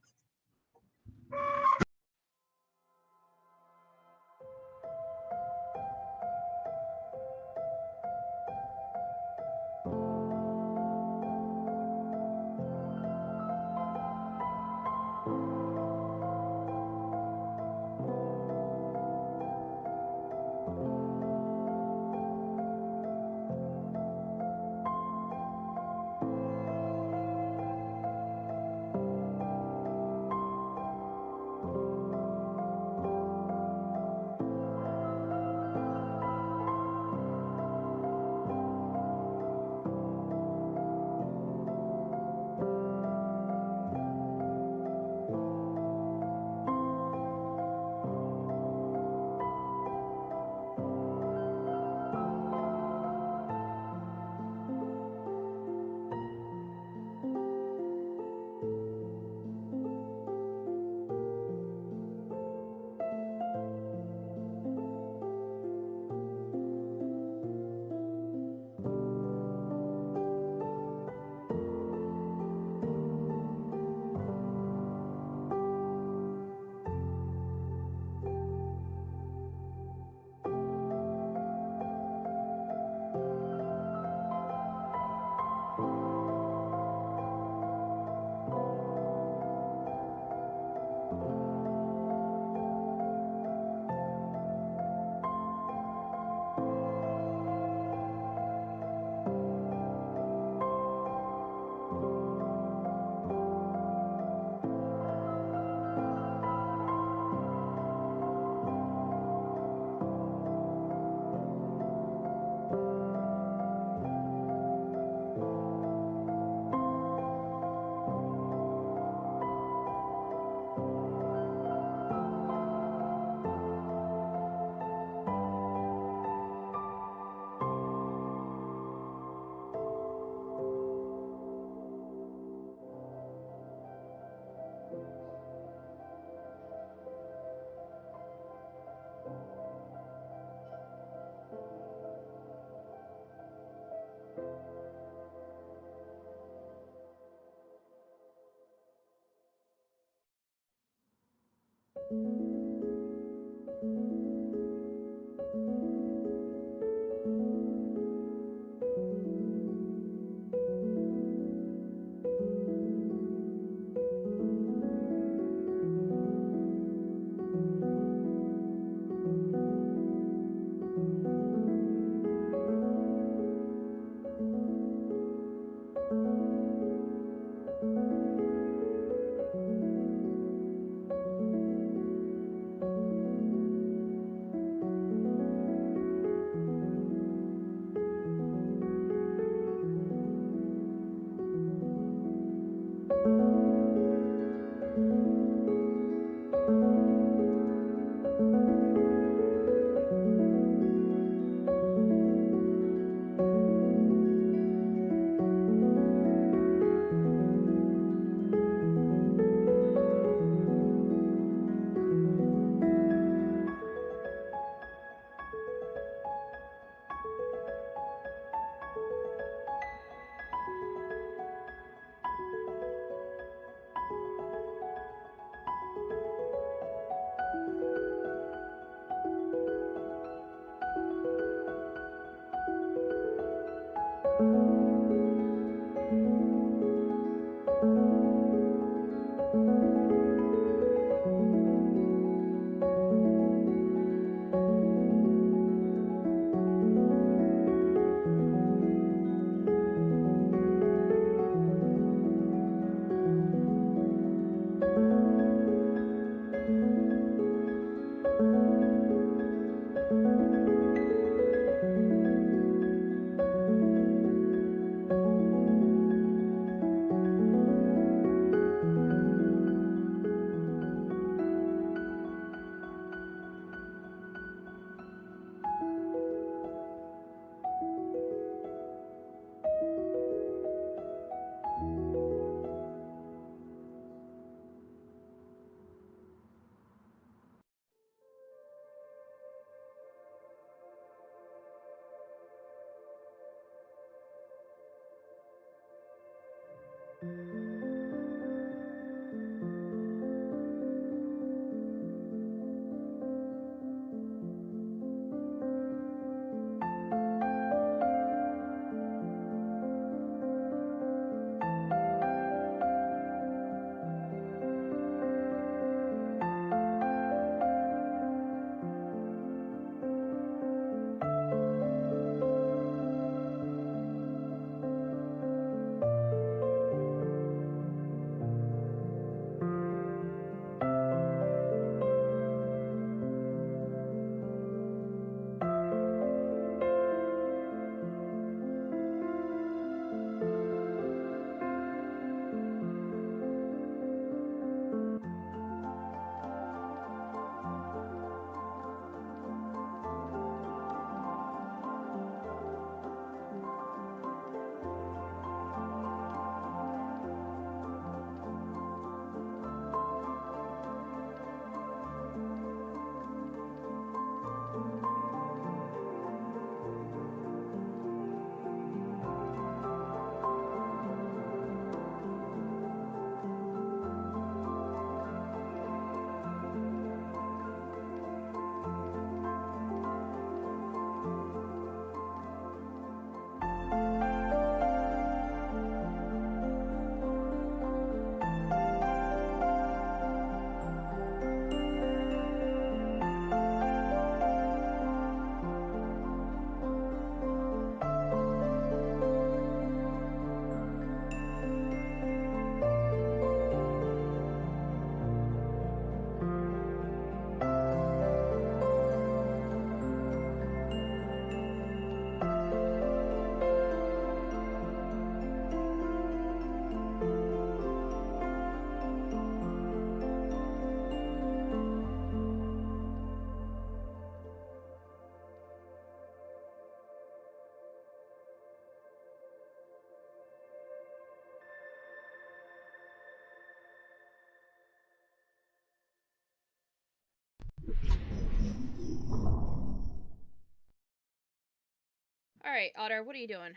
All right, Otter, what are you doing?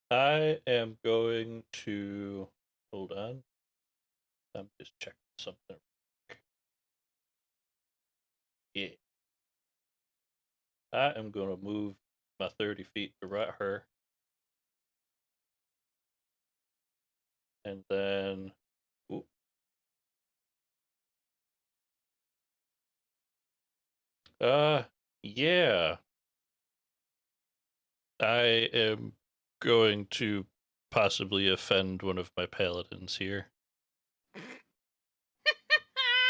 I am going to hold on. I'm just checking something. Yeah. I am gonna move my 30 feet to right her. And then ooh. Yeah. I am going to possibly offend one of my paladins here.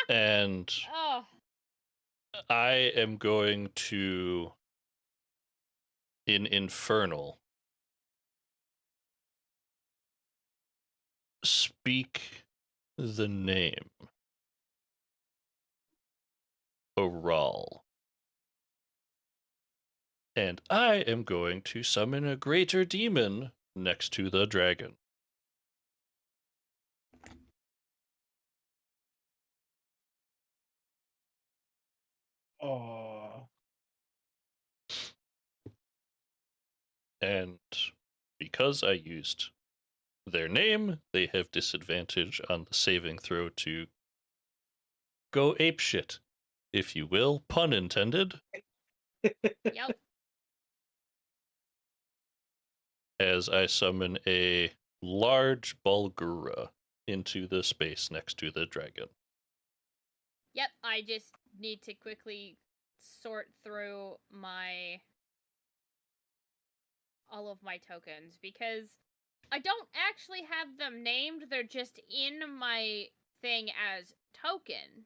And Oh, I am going to, in Infernal, speak the name Oral. And I am going to summon a greater demon next to the dragon. Oh. And because I used their name, they have disadvantage on the saving throw to go apeshit, if you will, pun intended, yep. as I summon a large Bulgura into the space next to the dragon. Yep, I just need to quickly sort through all of my tokens because I don't actually have them named. They're just in my thing as token.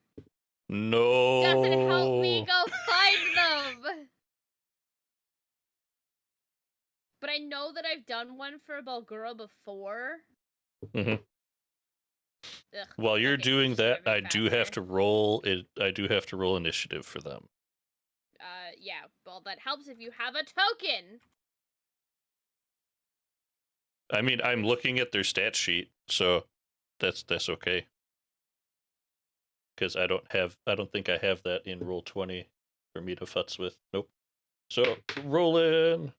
No. Doesn't help me go find them. But I know that I've done one for Bulgura before. Mm-hmm. Ugh, While you're okay, doing that, initiative I is do have faster. to roll it. I do have to roll initiative for them. Yeah, well, that helps if you have a token. I mean, I'm looking at their stat sheet, so that's okay. Because I don't think I have that in roll 20 for me to futz with. Nope. So roll in.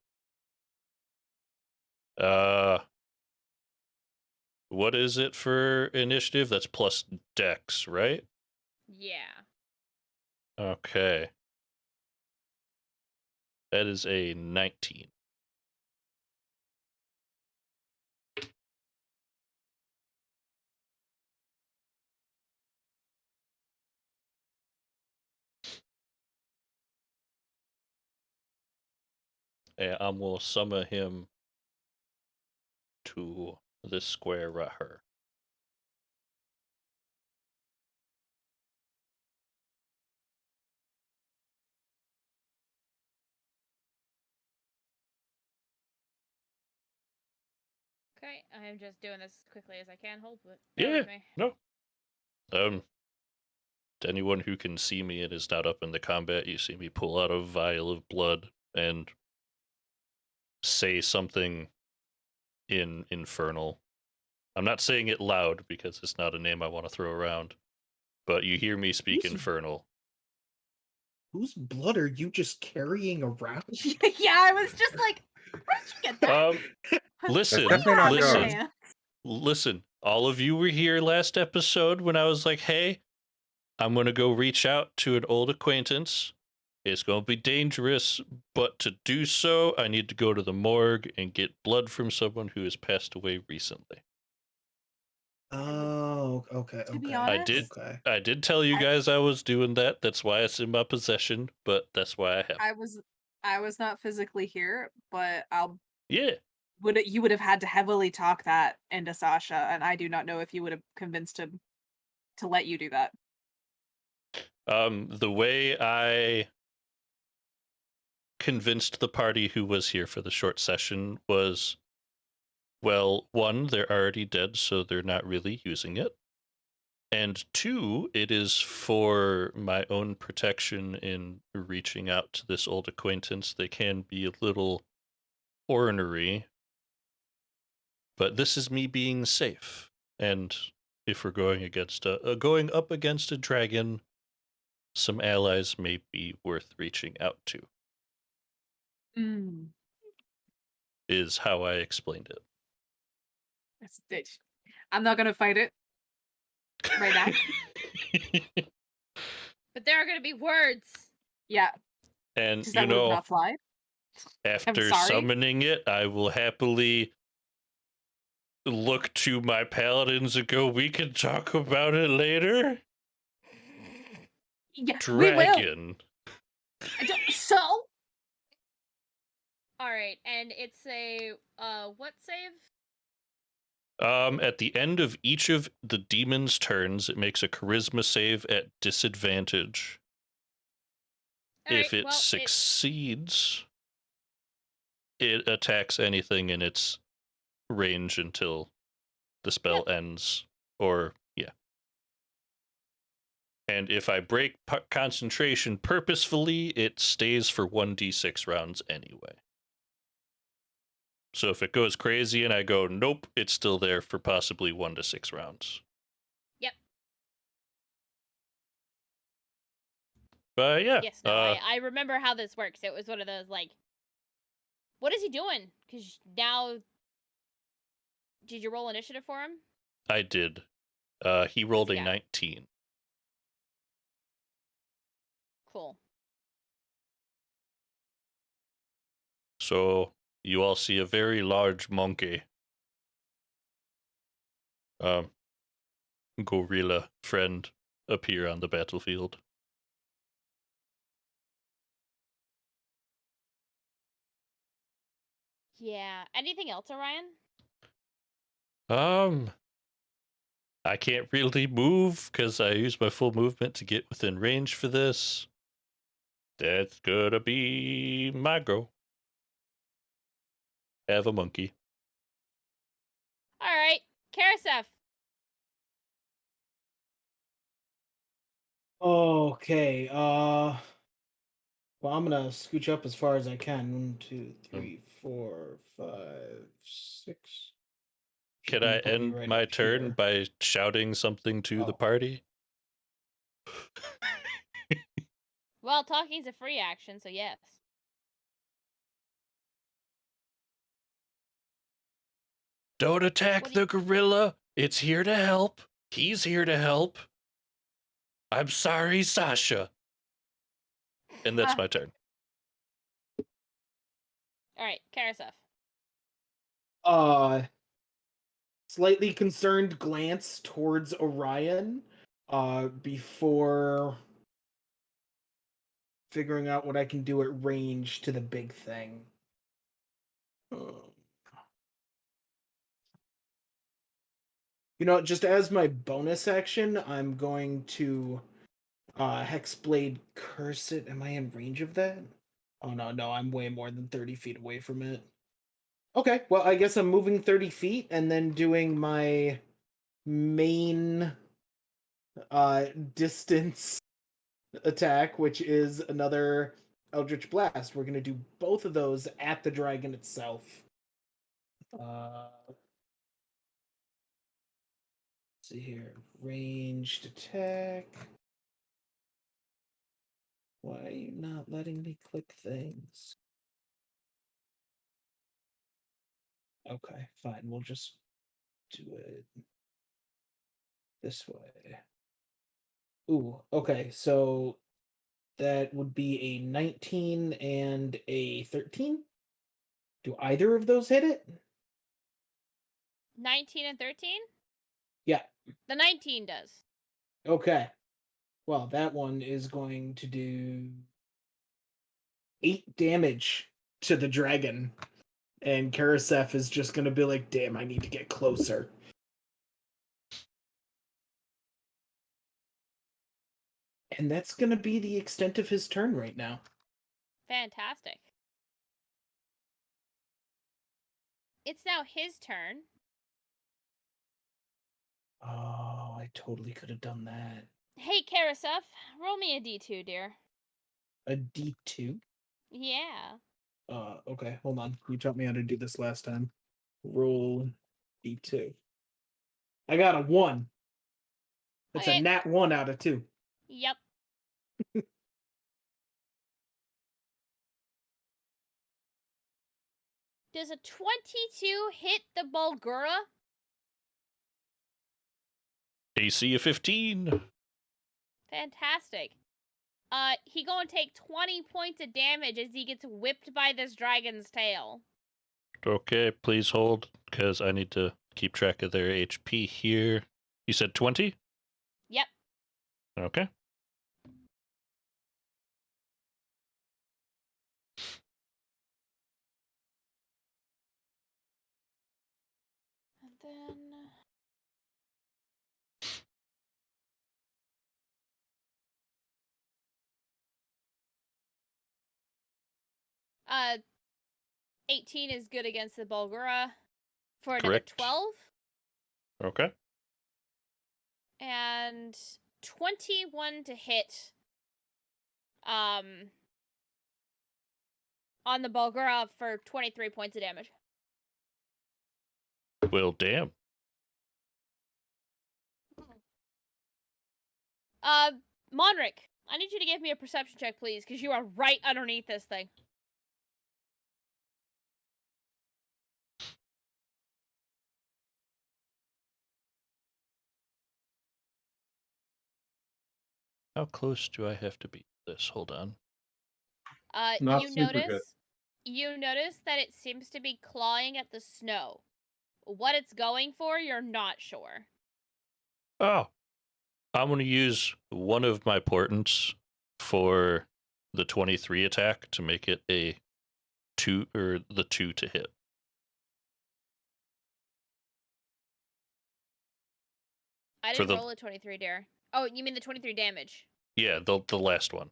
What is it for initiative? That's plus dex, right? Yeah. Okay. That is a 19. And I will summon him to this square right here. Okay, I'm just doing this as quickly as I can. Hold with Yeah, me. no. To anyone who can see me and is not up in the combat, you see me pull out a vial of blood and say something in Infernal. I'm not saying it loud because it's not a name I want to throw around, but you hear me speak Who's- Infernal. Whose blood are you just carrying around? Yeah, I was just like, where did you get that? Listen, That's definitely not Have in your yours. hand. listen. All of you were here last episode when I was like, hey, I'm going to go reach out to an old acquaintance. It's going to be dangerous, but to do so, I need to go to the morgue and get blood from someone who has passed away recently. Oh, okay. To be okay, honest, Okay. I did tell you guys I was doing that. That's why it's in my possession, but that's why I have. I was not physically here, but Yeah. you would have had to heavily talk that into Sasha, and I do not know if you would have convinced him to let you do that. The way I convinced the party who was here for the short session was, well, one, they're already dead, so they're not really using it. And two, it is for my own protection in reaching out to this old acquaintance. They can be a little ornery, but this is me being safe. And if we're going up against a dragon, some allies may be worth reaching out to, Mm. is how I explained it. That's it. I'm not gonna fight it right now. But there are going to be words. Yeah, And, because you that would know, not fly. after sorry. summoning it, I will happily look to my paladins and go, we can talk about it later? Yeah, Dragon. we will. So? All right, and it's a what save? At the end of each of the demon's turns, it makes a charisma save at disadvantage. All If right, it well, succeeds, it attacks anything in its range until the spell ends. Or, yeah. And if I break concentration purposefully, it stays for 1d6 rounds anyway. So if it goes crazy and I go, nope, it's still there for possibly 1 to 6 rounds. Yep. But yeah. Yes, no, I remember how this works. It was one of those, like, what is he doing? Because now, did you roll initiative for him? I did. He rolled a 19. Cool. So you all see a very large monkey. Gorilla friend appear on the battlefield. Yeah. Anything else, Orion? I can't really move because I use my full movement to get within range for this. That's gonna be my go. Have a monkey. All right, Karasef. Okay. Well, I'm gonna scooch up as far as I can. 1, 2, 3, 4, 5, 6. Can Gonna I put me end right my up turn here. by shouting something to the Oh. party? Well, talking's a free action, so yes. Don't attack the gorilla. It's here to help. He's here to help. I'm sorry, Sasha. And that's my turn. All right, Karasef. Slightly concerned glance towards Orion, before figuring out what I can do at range to the big thing. You know, just as my bonus action, I'm going to Hexblade curse it. Am I in range of that? Oh no, I'm way more than 30 feet away from it. Okay, well, I guess I'm moving 30 feet and then doing my main distance attack, which is another Eldritch Blast. We're going to do both of those at the dragon itself. Let's see here. Ranged attack. Why are you not letting me click things? Okay, fine. We'll just do it this way. Ooh, okay. So that would be a 19 and a 13. Do either of those hit it? 19 and 13? Yeah. The 19 does. Okay. Well, that one is going to do 8 damage to the dragon. And Karasef is just going to be like, damn, I need to get closer. And that's going to be the extent of his turn right now. Fantastic. It's now his turn. Oh, I totally could have done that. Hey, Karasef, roll me a d2, dear. A D2? Yeah. Okay, hold on. You taught me how to do this last time. Roll D2. I got a 1. That's Okay. a nat 1 out of 2. Yep. Does a 22 hit the Bulgura? AC of 15. Fantastic. He gonna take 20 points of damage as he gets whipped by this dragon's tail. Okay, please hold, because I need to keep track of their HP here. You said 20? Yep. Okay. And then... Uh, 18 is good against the Bulgura for another Correct. 12. Okay. And 21 to hit. On the Bulgura for 23 points of damage. Well, damn. Monric, I need you to give me a perception check, please, because you are right underneath this thing. How close do I have to be to this? Hold on. Not You super good. notice that it seems to be clawing at the snow. What it's going for, you're not sure. Oh. I'm going to use one of my portents for the 23 attack to make it a 2, or the 2 to hit. I For didn't the- roll a 23, dear. Oh, you mean the 23 damage? Yeah, the last one.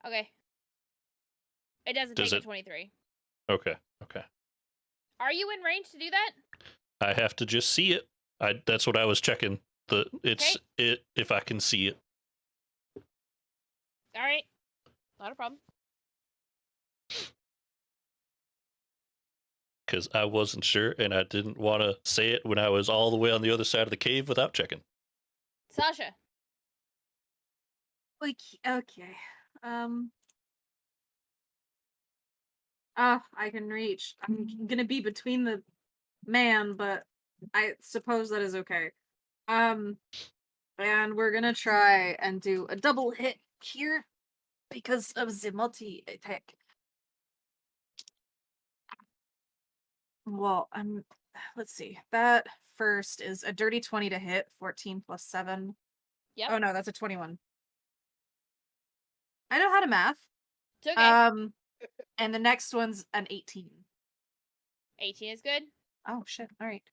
Okay. It doesn't Does take it- a 23. Okay. Are you in range to do that? I have to just see it. That's what I was checking. If I can see it. Alright. Not a problem. Because I wasn't sure, and I didn't want to say it when I was all the way on the other side of the cave without checking. Sasha. Like, okay. I can reach. I'm gonna be between the man, but I suppose that is okay. And we're gonna try and do a double hit here because of the multi attack. Well, let's see. That first is a dirty 20 to hit, 14 plus 7. Yep. Oh no, that's a 21. I know how to math. It's okay. And the next one's an 18. 18 is good. Oh shit. All right.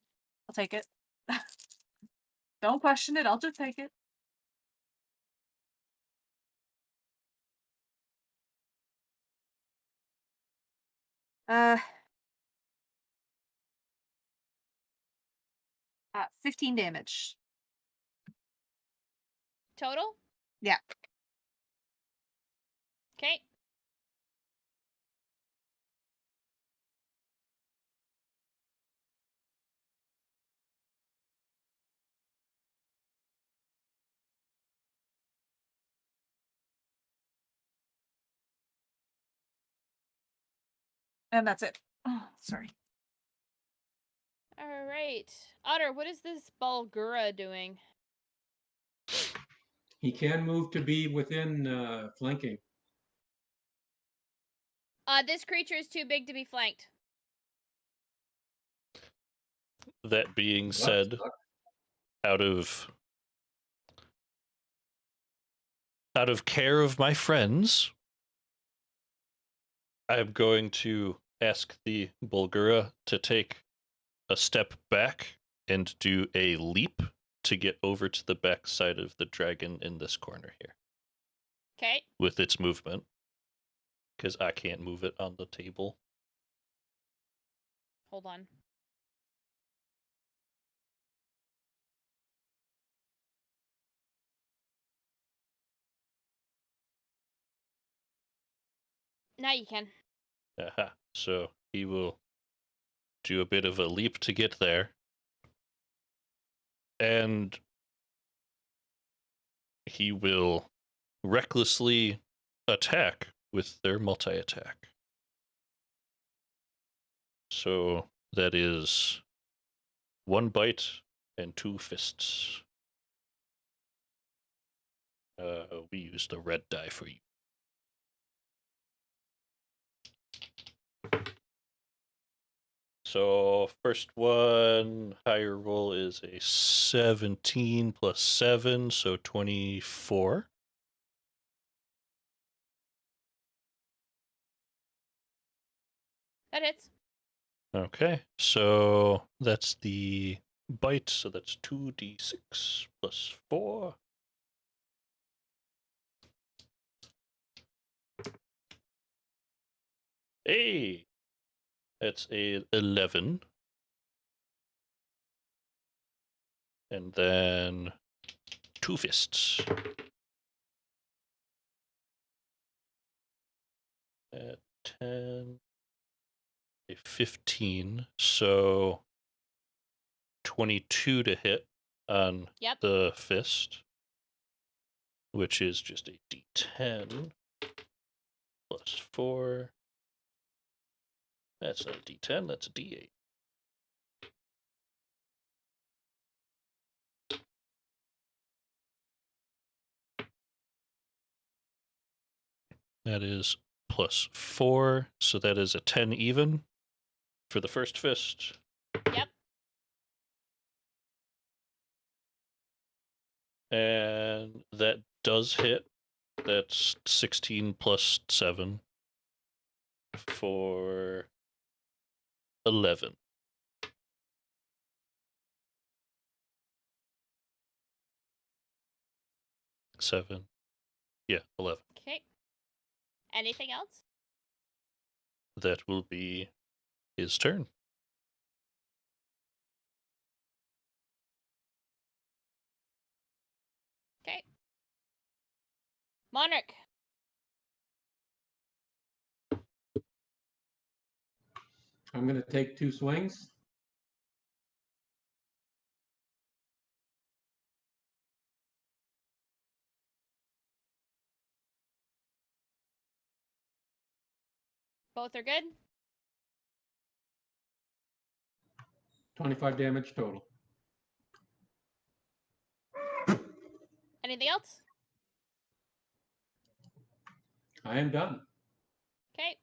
I'll take it. Don't question it. I'll just take it. Uh 15 damage. Total? Yeah. Okay. And that's it. Oh, sorry. Alright. Otter, what is this Bulgura doing? He can move to be within flanking. This creature is too big to be flanked. That being That said, sucks. out of care of my friends, I'm going to ask the Bulgura to take a step back and do a leap to get over to the back side of the dragon in this corner here Okay. with its movement, because I can't move it on the table. Hold on. Now you can. Aha. So he will do a bit of a leap to get there. And he will recklessly attack with their multi-attack. So that is 1 bite and 2 fists. We use the red die for you. So first one, higher roll is a 17 plus 7, so 24. That hits. Okay, so that's the bite, so that's 2d6 plus 4. Hey! That's a 11. And then 2 fists. At 10. A 15. So 22 to hit on Yep. the fist. Which is just a d10. Plus 4. That's not a d10, that's a d8. That is plus 4, so that is a 10 even for the first fist. Yep. And that does hit. That's 16 plus 7 for 11. Seven. Yeah, 11. Okay. Anything else? That will be his turn. Okay. Monarch. I'm going to take 2 swings. Both are good. 25 damage total. Anything else? I am done. Okay.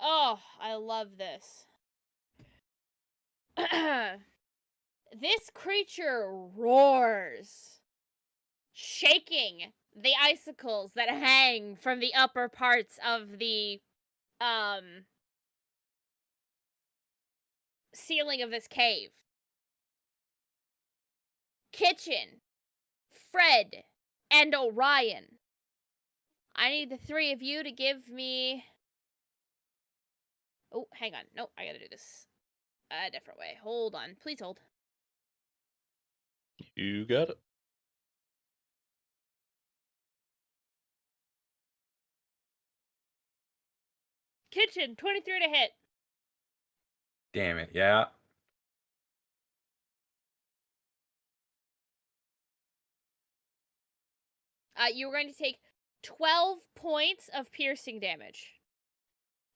Oh, I love this. This creature roars, shaking the icicles that hang from the upper parts of the ceiling of this cave. Kitchen, Fred, and Orion. I need the 3 of you to give me... Oh, hang on. No, I gotta do this a different way. Hold on. Please hold. You got it. Kitchen, 23 to hit. Damn it, yeah. You were going to take 12 points of piercing damage.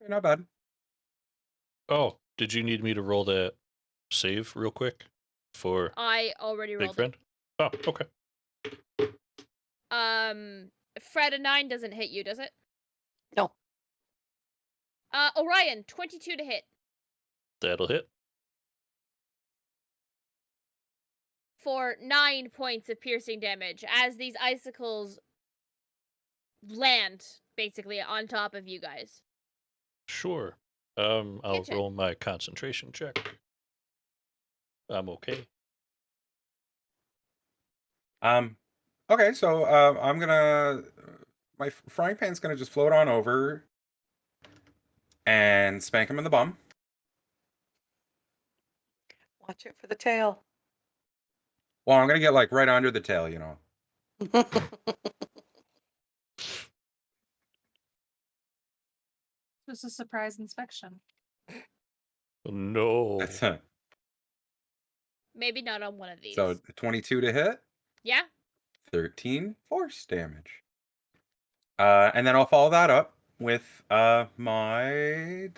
Not bad. Oh, did you need me to roll that save real quick for I already Big rolled Friend? Oh, okay. it. Fred, a 9 doesn't hit you, does it? No. Orion, 22 to hit. That'll hit. For 9 points of piercing damage as these icicles land basically on top of you guys. Sure. I'll Kitchen. roll my concentration check. I'm okay. Okay, so I'm gonna my frying pan's gonna just float on over and spank him in the bum. Watch it for the tail. Well, I'm gonna get like right under the tail, you know. Just a surprise inspection. No. Maybe not on one of these. So 22 to hit, Yeah? 13 force damage. And then I'll follow that up with my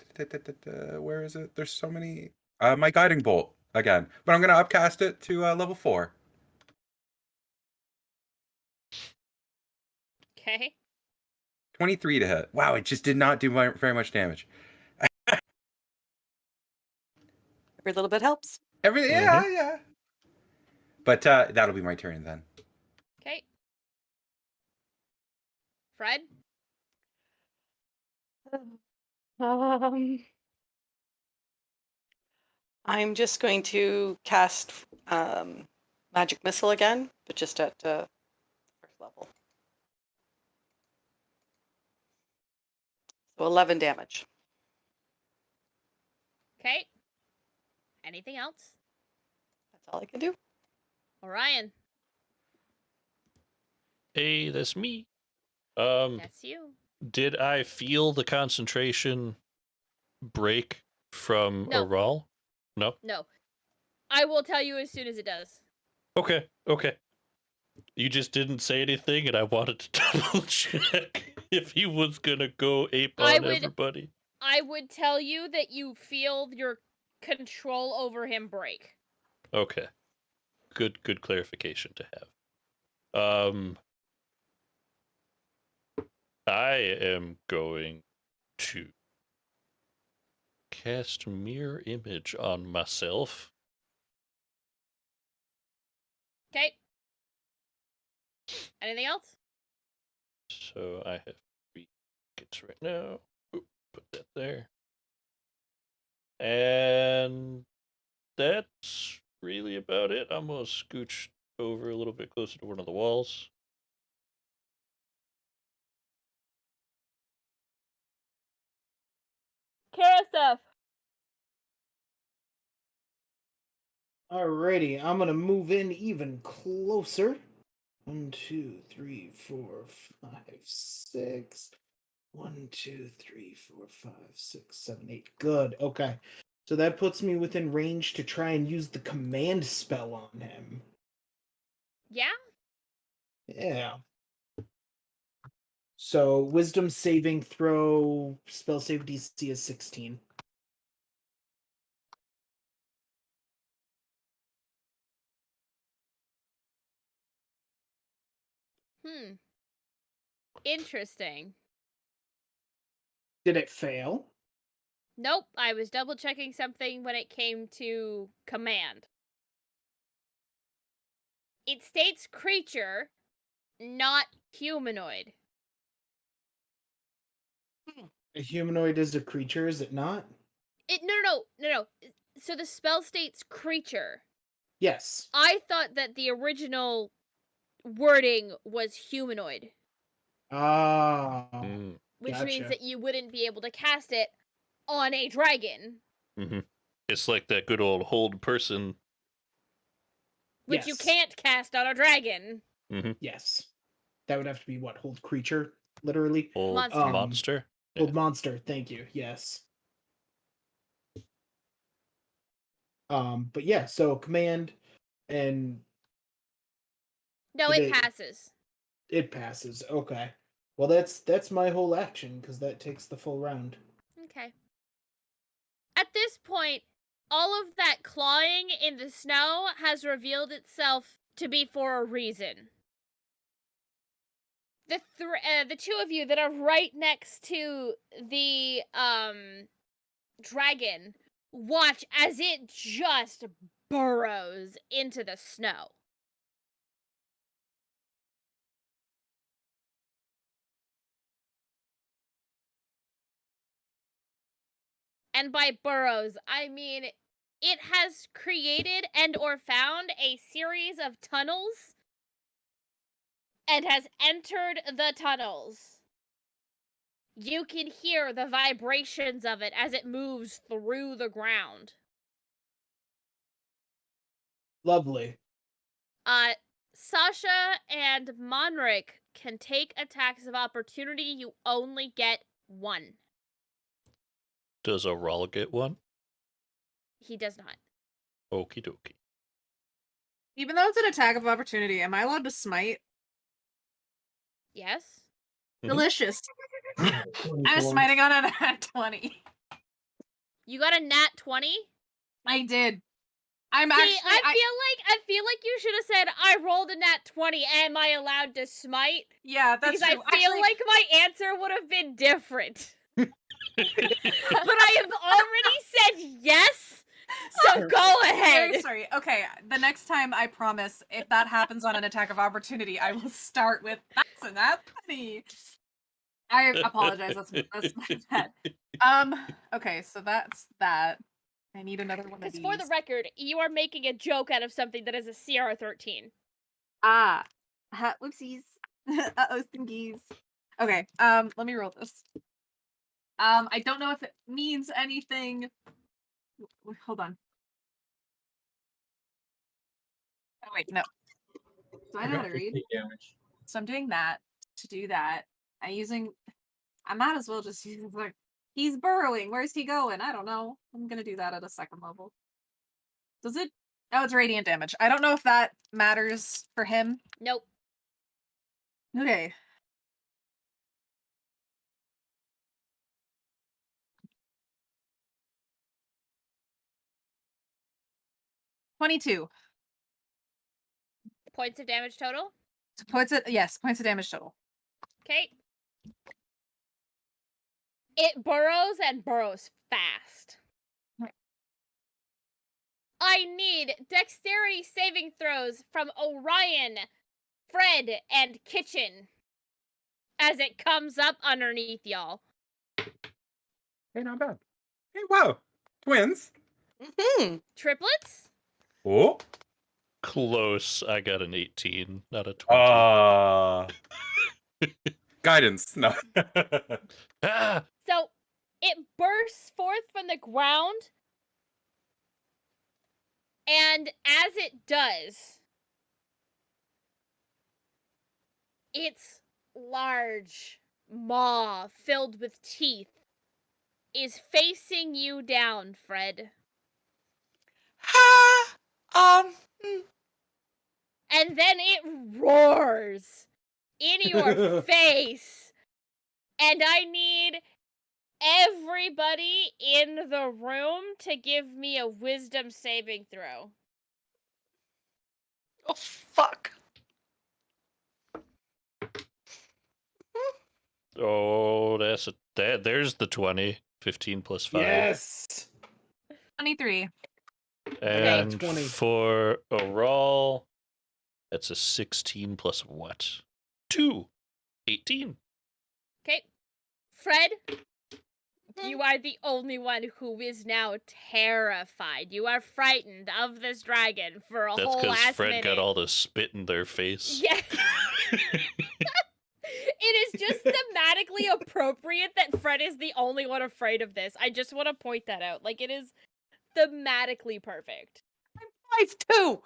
where is it? There's so many. My guiding bolt again, but I'm gonna upcast it to level 4. Okay. 23 to hit. Wow, it just did not do very much damage. Every little bit helps. Everything, yeah. But that'll be my turn then. Okay. Fred? I'm just going to cast magic missile again, but just at first level. So 11 damage. Okay. Anything else? That's all I can do. Orion? Hey, that's me. That's you. Did I feel the concentration break from No. Oral? No? No. I will tell you as soon as it does. Okay. You just didn't say anything, and I wanted to double check if he was gonna go ape on everybody. I would tell you that you feel your control over him break. Okay. Good clarification to have. I am going to cast mirror image on myself. Okay. Anything else? So I have 3 tickets right now. Oop, put that there. And that's really about it. I'm gonna scooch over a little bit closer to one of the walls. Karasef. Alrighty, I'm gonna move in even closer. 1, 2, 3, 4, 5, 6. 1, 2, 3, 4, 5, 6, 7, 8. Good. Okay. So that puts me within range to try and use the command spell on him. Yeah? Yeah. So wisdom saving throw, spell save DC is 16. Interesting. Did it fail? Nope, I was double checking something when it came to command. It states creature, not humanoid. A humanoid is a creature, is it not? No. So the spell states creature. Yes. I thought that the original wording was humanoid. Ah. Which Gotcha. means that you wouldn't be able to cast it on a dragon. Mm-hmm. It's like that good old hold person. Which you Yes. can't cast on a dragon. Mm-hmm. Yes. That would have to be what? Hold creature, literally? Old Monster. monster. Hold monster, thank you. Yes. But yeah, so command and No, it passes. it passes. Okay. Well, that's my whole action because that takes the full round. Okay. At this point, all of that clawing in the snow has revealed itself to be for a reason. The two of you that are right next to the dragon watch as it just burrows into the snow. And by burrows, I mean it has created and or found a series of tunnels and has entered the tunnels. You can hear the vibrations of it as it moves through the ground. Lovely. Sasha and Monric can take attacks of opportunity. You only get 1. Does Oral get one? He does not. Okie dokie. Even though it's an attack of opportunity, am I allowed to smite? Yes? Mhm. Delicious. I'm 24. smiting on a nat 20. You got a nat 20? I did. I'm See, actually. I feel like you should have said, I rolled a nat 20. Am I allowed to smite? Yeah, that's Because true. I feel like my answer would have been different. But I have already said yes, so go ahead. Very sorry. Okay, the next time I promise, if that happens on an attack of opportunity, I will start with that's a nat 20. I apologize. That's my bad. Okay, so that's that. I need another one of Because these. for the record, you are making a joke out of something that is a CR 13. Whoopsies. Uh-oh, stinkies. Okay, let me roll this. I don't know if it means anything. Hold on. Oh, wait, no. Do I know how to read? Take damage. So I'm doing that to do that. I might as well just use like, he's burrowing. Where's he going? I don't know. I'm gonna do that at a second level. Does it? Oh, it's radiant damage. I don't know if that matters for him. Nope. Okay. $22. Points of damage total? Points of damage total. Okay. It burrows and burrows fast. I need dexterity saving throws from Orion, Fred, and Kitchen as it comes up underneath y'all. Hey, not bad. Hey, wow. Twins. Hmm. Triplets? Oh. Close. I got an 18, not a 20. Guidance. No. Ah! So it bursts forth from the ground, and as it does, its large maw filled with teeth is facing you down, Fred. Ha! Hmm. And then it roars in your face. And I need everybody in the room to give me a wisdom saving throw. Oh, fuck. Oh, there's the 20. 15 plus 5. Yes. 23. And 20. for Oral, that's a 16 plus what? 2. 18. Okay. Fred, you are the only one who is now terrified. You are frightened of this dragon for a That's whole because ass Fred minute. got all the spit in their face. Yeah. It is just thematically appropriate that Fred is the only one afraid of this. I just want to point that out. Like, it is thematically perfect. 5'2".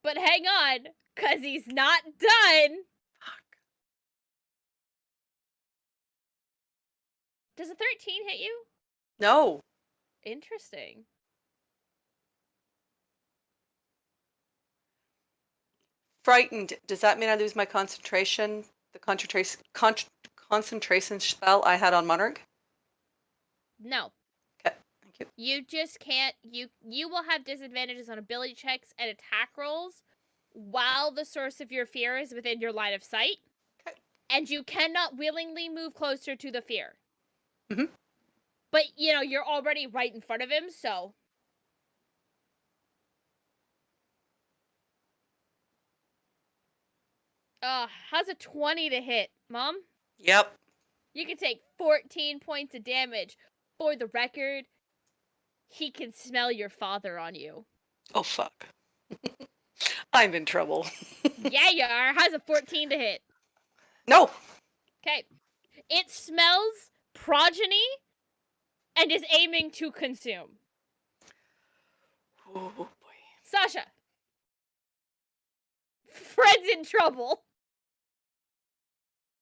But hang on, because he's not done. Does a 13 hit you? No. Interesting. Frightened. Does that mean I lose my concentration? The concentration spell I had on Monarch? No. Okay, thank you. You just can't. You will have disadvantages on ability checks and attack rolls while the source of your fear is within your line of sight. Okay. And you cannot willingly move closer to the fear. Mm-hmm. But, you're already right in front of him, so... How's a 20 to hit, Mom? Yep. You can take 14 points of damage. For the record, he can smell your father on you. Oh, fuck. I'm in trouble. Yeah, you are. How's a 14 to hit? No. Okay. It smells progeny and is aiming to consume. Oh, boy. Sasha. Fred's in trouble.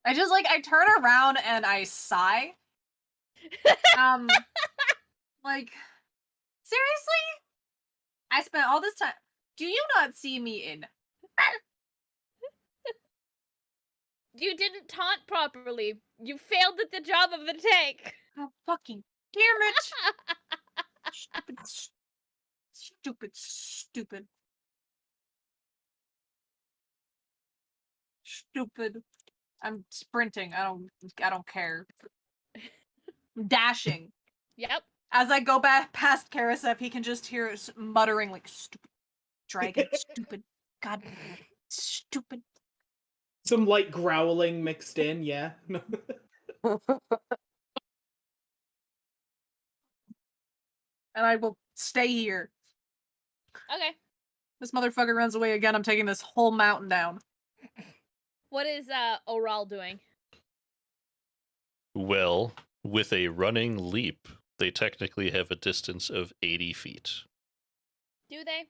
I turn around and I sigh Like, seriously? I spent all this time. Do you not see me in? You didn't taunt properly. You failed at the job of the tank. Oh, fucking damn it! Stupid, stupid, stupid, stupid. I'm sprinting. I don't care. I'm dashing. Yep. As I go back past Karasep, he can just hear us muttering like, "Stupid dragon, stupid, god, stupid." Some light growling mixed in, yeah. And I will stay here. Okay. This motherfucker runs away again. I'm taking this whole mountain down. What is Oral doing? Well, with a running leap, they technically have a distance of 80 feet. Do they?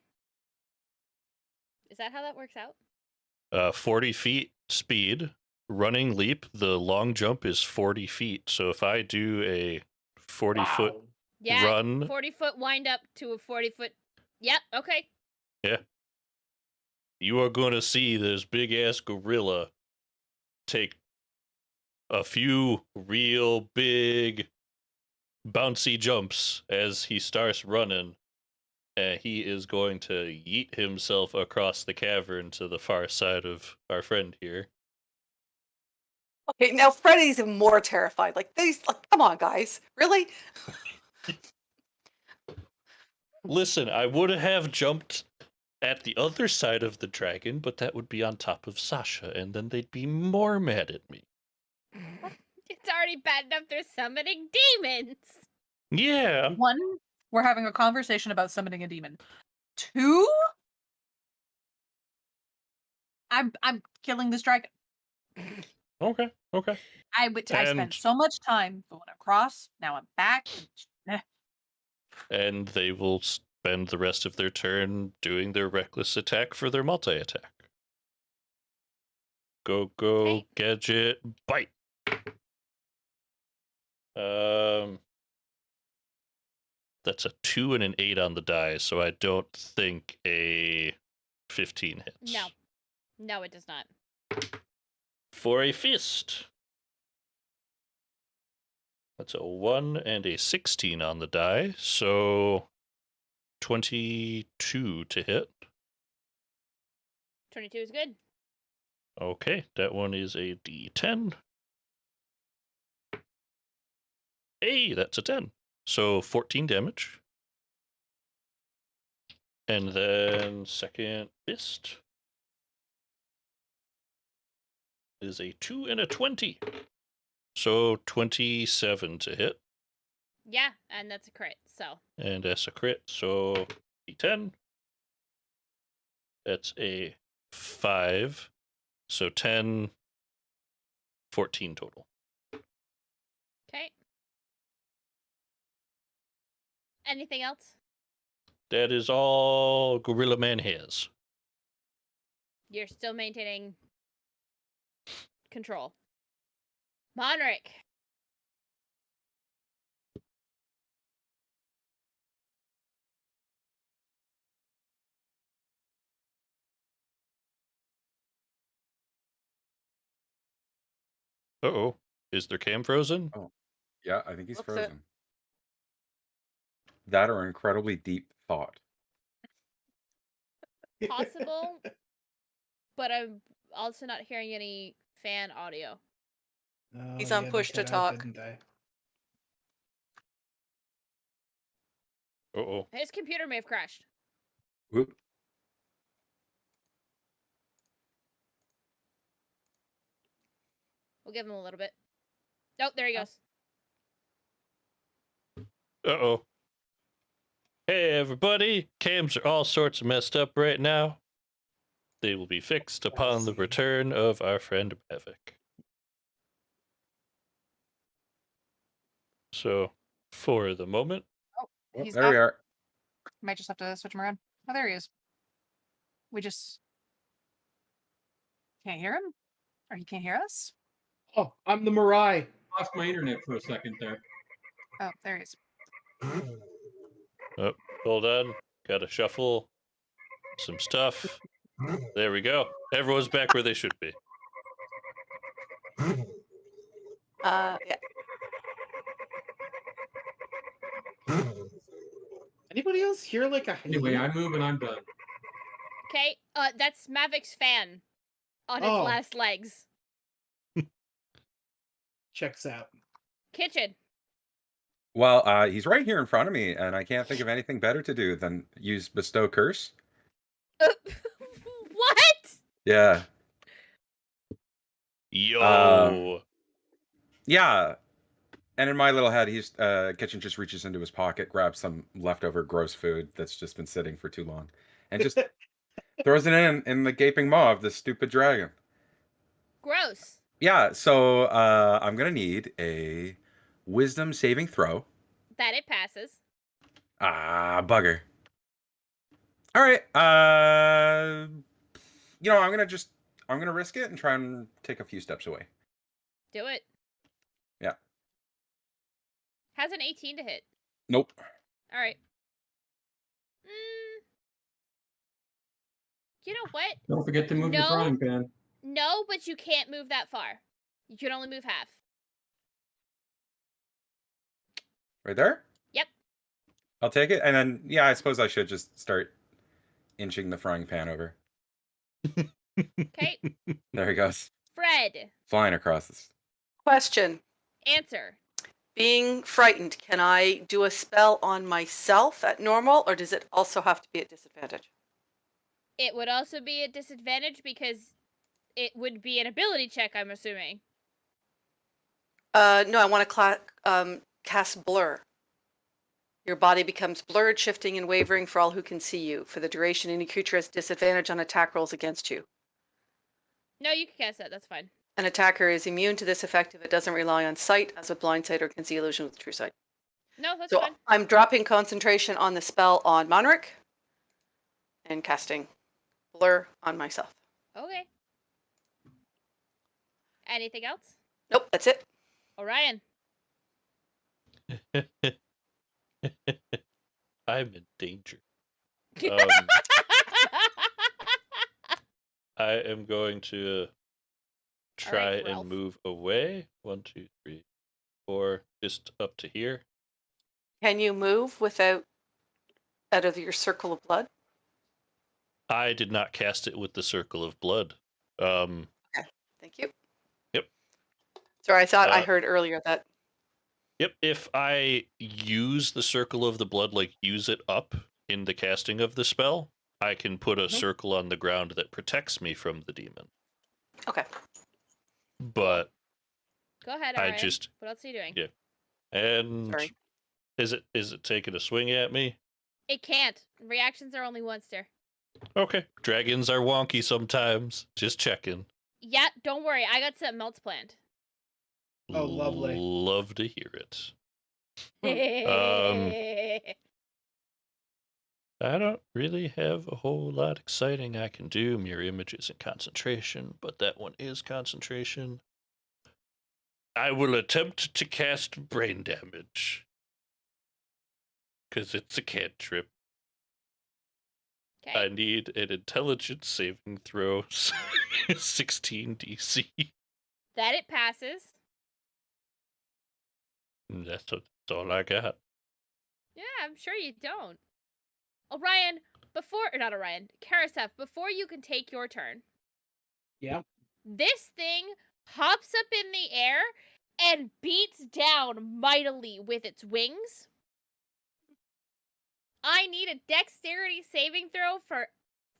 Is that how that works out? 40 feet speed. Running leap, the long jump is 40 feet. So if I do a 40-foot Wow. Yeah. run, 40-foot wind up to a 40-foot. Yep. Okay. you are going to see this big ass gorilla take a few real big bouncy jumps as he starts running. And he is going to yeet himself across the cavern to the far side of our friend here. Okay, now Freddy's even more terrified. Like, come on, guys. Really? Listen, I would have jumped at the other side of the dragon, but that would be on top of Sasha, and then they'd be more mad at me. It's already bad enough they're summoning demons. Yeah. 1, we're having a conversation about summoning a demon. 2, I'm killing this dragon. Okay. I And- spent so much time going across. Now I'm back. And they will spend the rest of their turn doing their reckless attack for their multi-attack. Go, Okay. gadget, bite. That's a 2 and an 8 on the die, so I don't think a 15 hits. No. No, it does not. For a fist. That's a 1 and a 16 on the die, so 22 to hit. 22 is good. Okay, that one is a D10. Hey, that's a 10. So 14 damage. And then second fist is a 2 and a 20. So 27 to hit. Yeah, and that's a crit, so. And that's a crit, so D10. That's a 5. So 10, 14 total. Okay. Anything else? That is all Gorilla Man has. You're still maintaining control. Monric. Uh-oh. Is their cam frozen? Yeah, I think he's Looks it. frozen. That or incredibly deep thought. Possible, but I'm also not hearing any fan audio. Oh, He's on they push to cut out, talk. didn't they? Uh-oh. His computer may have crashed. Whoop. We'll give him a little bit. Oh, there he goes. Uh-oh. Hey, everybody. Cams are all sorts of messed up right now. They will be fixed upon the see. return of our friend Bavik. So, for the moment, Oh, Oh, he's there back. we are. Might just have to switch him around. Oh, there he is. We just can't hear him, or he can't hear us. Oh, I'm the Mirai. Lost my internet for a second there. Oh, there he is. Oh, hold on. Gotta shuffle some stuff. There we go. Everyone's back where they should be. Yeah. Anybody else hear like a Anyway, I move and I'm done. Okay, that's Mavik's fan on his Oh. last legs. checks out? Kitchen. Well, he's right here in front of me, and I can't think of anything better to do than use Bestow Curse. What? Yeah. Yo. Yeah. And in my little head, he's Kitchen just reaches into his pocket, grabs some leftover gross food that's just been sitting for too long, and just throws it in the gaping maw of this stupid dragon. Gross. Yeah, so I'm gonna need a wisdom saving throw. That it passes. Ah, bugger. All right. I'm gonna risk it and try and take a few steps away. Do it. Yeah. Has an 18 to hit. Nope. All right. You know what? Don't forget to move your No. frying pan. No, but you can't move that far. You can only move half. Right there? Yep. I'll take it. And then, yeah, I suppose I should just start inching the frying pan over. Okay. There he goes. Fred. Flying across this. Question. Answer. Being frightened, can I do a spell on myself at normal, or does it also have to be at disadvantage? It would also be a disadvantage because it would be an ability check, I'm assuming. No, I want to cast Blur. Your body becomes blurred, shifting and wavering for all who can see you. For the duration, any creature has disadvantage on attack rolls against you. No, you can cast that. That's fine. An attacker is immune to this effect if it doesn't rely on sight, as with blind sight, or can see illusion with true sight. No, that's So fine. I'm dropping concentration on the spell on Monric and casting Blur on myself. Okay. Anything else? Nope, that's it. Orion. I'm in danger. I am going to try Ralph. and move away. 1, 2, 3, 4, just up to here. Can you move without out of your circle of blood? I did not cast it with the circle of blood. Okay, thank you. Yep. Sorry, I thought I heard earlier that. Yep, if I use the circle of the blood, like use it up in the casting of the spell, I can put a circle on the ground that protects me from the demon. Okay. But Go ahead, I Orion. just What else are you doing? Yeah. And Sorry. is it taking a swing at me? It can't. Reactions are only once, sir. Okay. Dragons are wonky sometimes. Just checking. Yeah, don't worry. I got something else planned. Oh, lovely. Love to hear it. I don't really have a whole lot exciting I can do. Mirror images and concentration, but that one is concentration. I will attempt to cast brain damage. Because it's a cantrip. Okay. I need an intelligence saving throw. 16 DC. That it passes. That's all I got. Yeah, I'm sure you don't. Orion, not Orion, Karasef, before you can take your turn. Yeah. This thing hops up in the air and beats down mightily with its wings. I need a dexterity saving throw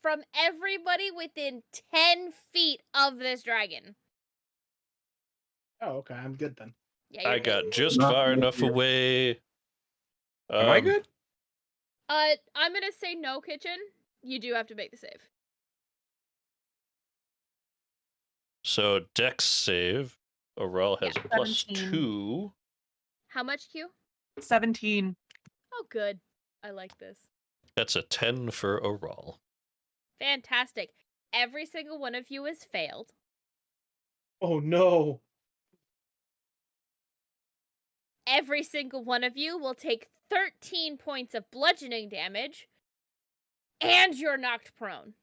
from everybody within 10 feet of this dragon. Oh, okay. I'm good then. Yeah, I you're got good. just Not far good enough here. away. Am I good? I'm gonna say no, Kitchen. You do have to make the save. So Dex save. Aurel has Yeah, a plus 17. 2. How much, Q? 17. Oh, good. I like this. That's a 10 for Aurel. Fantastic. Every single one of you has failed. Oh no. every single one of you will take 13 points of bludgeoning damage, and you're knocked prone.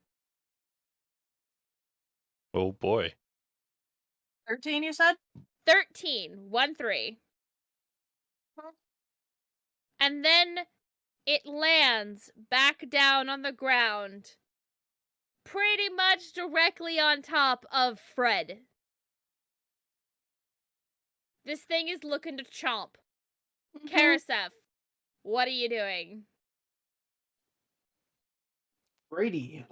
Oh boy. 13, you said? 13, 1-3. And then it lands back down on the ground, pretty much directly on top of Fred. This thing is looking to chomp. Karasef, what are you doing? Brady,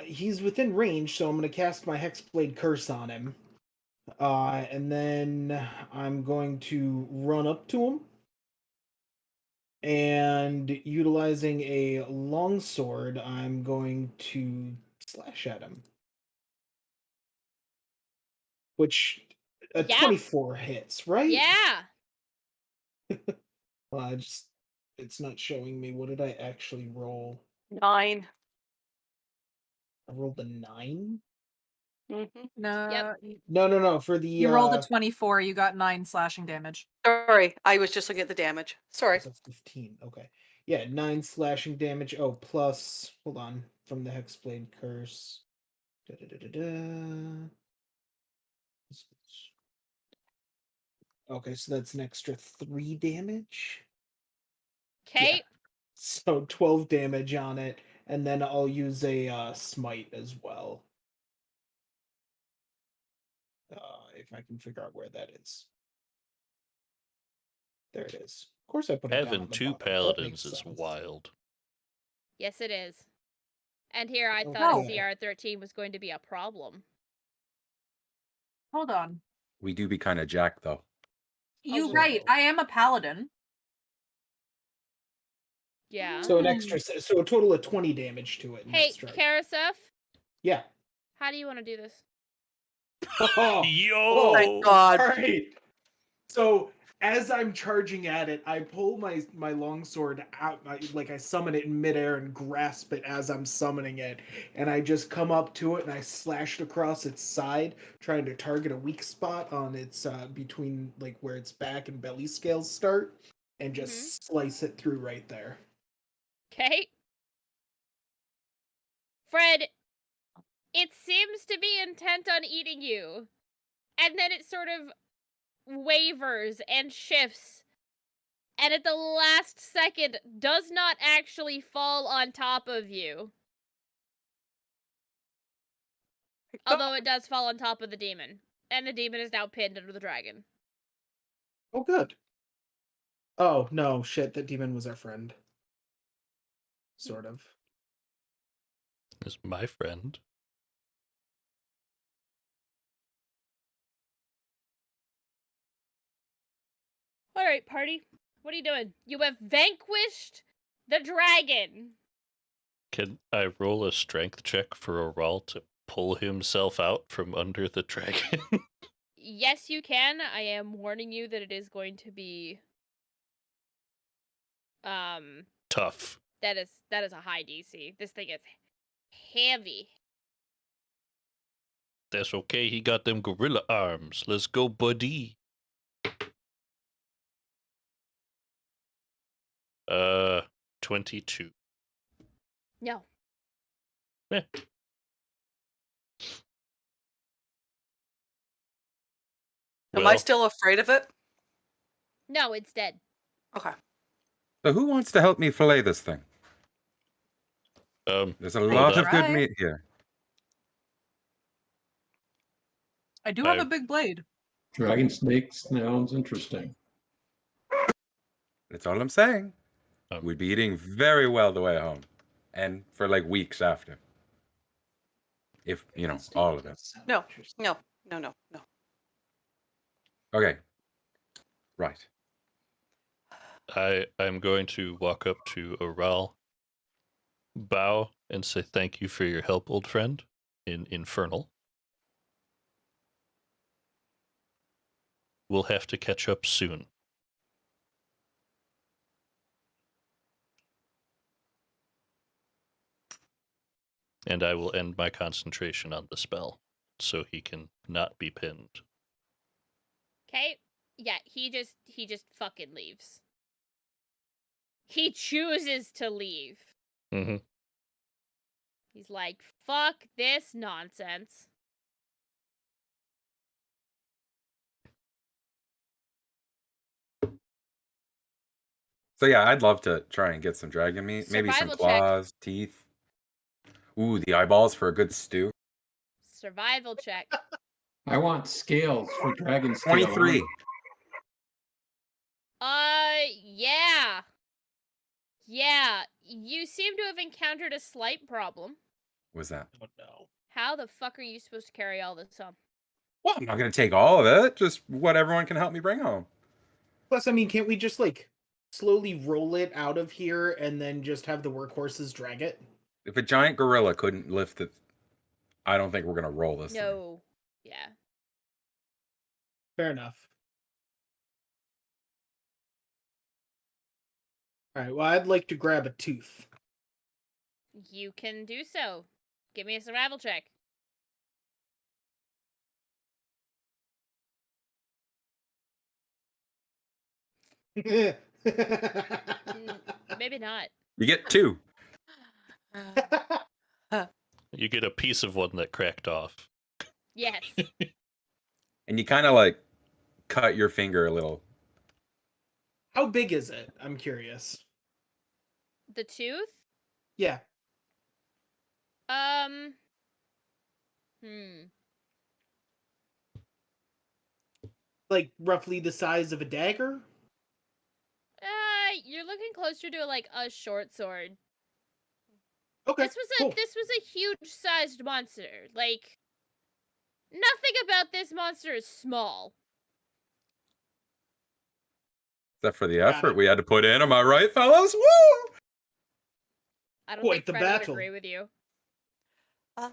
he's within range, so I'm gonna cast my Hexblade Curse on him. And then I'm going to run up to him. And utilizing a longsword, I'm going to slash at him. Which a Yeah. 24 hits, right? Yeah. It's not showing me. What did I actually roll? 9. I rolled a 9? Mm-hmm. No. No. For the You rolled a 24. You got 9 slashing damage. Sorry, I was just looking at the damage. Sorry. That's 15. Okay. Yeah, 9 slashing damage. Oh, plus, hold on, from the Hexblade Curse. Okay, so that's an extra 3 damage. Okay. Yeah. So 12 damage on it, and then I'll use a smite as well. If I can figure out where that is. There it is. Of course I put it down Having on the 2 bottom. That paladins makes is sense. wild. Yes, it is. And here I Oh, thought a okay. CR13 was going to be a problem. Hold on. We do be kind of jacked, though. You so- right. I am a paladin. Yeah. So an extra, so a total of 20 damage to it. In Hey, that strike. Karasef, Yeah. how do you want to do this? Oh, Yo! Thank God. all right. So as I'm charging at it, I pull my longsword out, I summon it in midair and grasp it as I'm summoning it, and I just come up to it and I slash it across its side, trying to target a weak spot on its between like where its back and belly scales start, and just slice it through right there. Okay. Fred, it seems to be intent on eating you. And then it sort of wavers and shifts. And at the last second, does not actually fall on top of you. Although it does fall on top of the demon. And the demon is now pinned under the dragon. Oh, good. Oh no, shit! That demon was our friend. Sort of. Is my friend. Alright, party. What are you doing? You have vanquished the dragon. Can I roll a strength check for Oral to pull himself out from under the dragon? Yes, you can. I am warning you that it is going to be Tough. that is a high DC. This thing is heavy. That's okay, he got them gorilla arms. Let's go, buddy. 22. No. Eh. Am I Well, still afraid of it? No, it's dead. Okay. So who wants to help me fillet this thing? There's a lot of good Right. meat here. I do have I- a big blade. Dragon snake sounds interesting. That's all I'm saying. Um, We'd be eating very well the way home. And for like weeks after. If, all of it. No. Okay. Right. I'm going to walk up to Oral, bow, and say thank you for your help, old friend, in Infernal. We'll have to catch up soon. And I will end my concentration on the spell, so he can not be pinned. Okay. Yeah, he just fucking leaves. He chooses to leave. Mm-hmm. He's like, fuck this nonsense. So yeah, I'd love to try and get some dragon meat. Maybe some Survival check. claws, teeth. Ooh, the eyeballs for a good stew. Survival check. I want scales for dragon scale. 23. Yeah. Yeah, you seem to have encountered a slight problem. Was that? Oh no. How the fuck are you supposed to carry all this home? Well, I'm not gonna take all of it. Just what everyone can help me bring home. Plus, I mean, can't we just like slowly roll it out of here and then just have the workhorses drag it? If a giant gorilla couldn't lift it, I don't think we're gonna roll this thing. No. Yeah. Fair enough. All right. Well, I'd like to grab a tooth. You can do so. Give me a survival check. Maybe not. You get 2. You get a piece of one that cracked off. Yes. And you kind of like cut your finger a little. How big is it? I'm curious. The tooth? Yeah. Like roughly the size of a dagger? You're looking closer to like a short sword. Okay. This cool. was a huge-sized monster. Like, nothing about this monster is small. Except for the Got effort it. we had to put in. Am I right, fellas? Woo! I don't Quite think the Fred would battle. agree with you. I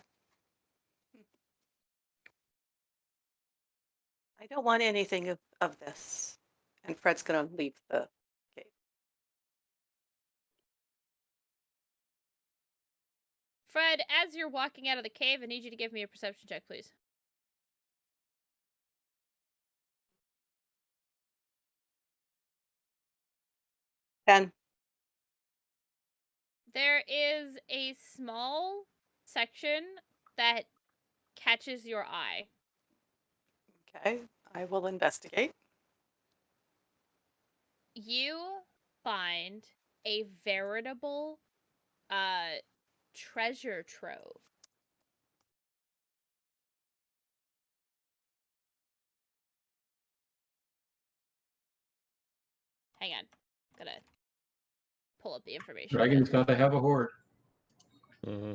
don't want anything of this. And Fred's going to leave the cave. Fred, as you're walking out of the cave, I need you to give me a perception check, please. And There is a small section that catches your eye. okay, I will investigate. You find a veritable treasure trove. Hang on. Gotta pull up the information. Dragon's got to have a hoard. Mm-hmm.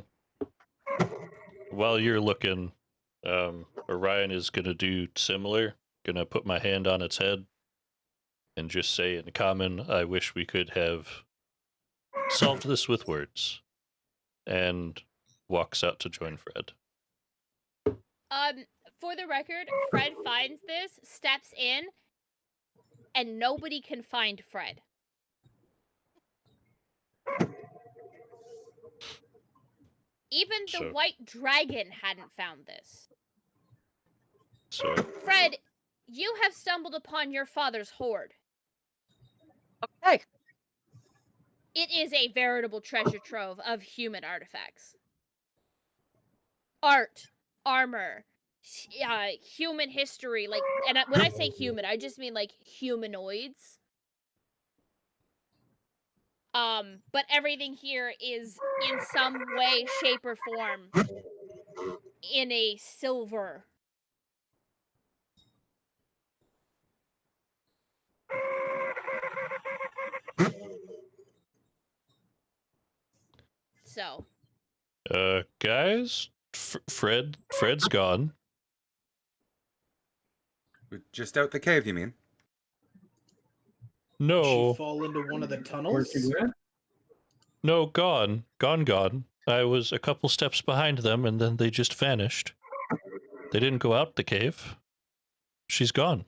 While you're looking, Orion is gonna do similar. Gonna put my hand on its head and just say in common, I wish we could have solved this with words. And walks out to join Fred. For the record, Fred finds this, steps in, and nobody can find Fred. Even the white dragon hadn't found this. So Fred, you have stumbled upon your father's hoard. Okay. It is a veritable treasure trove of human artifacts. Art, armor, human history, like, and when I say human, I just mean like humanoids. But everything here is in some way, shape, or form in a silver. So. Guys, Fred's gone. Just out the cave, you mean? Did No, she fall into one of the Where'd tunnels? you go? no, gone. I was a couple steps behind them, and then they just vanished. They didn't go out the cave. She's gone.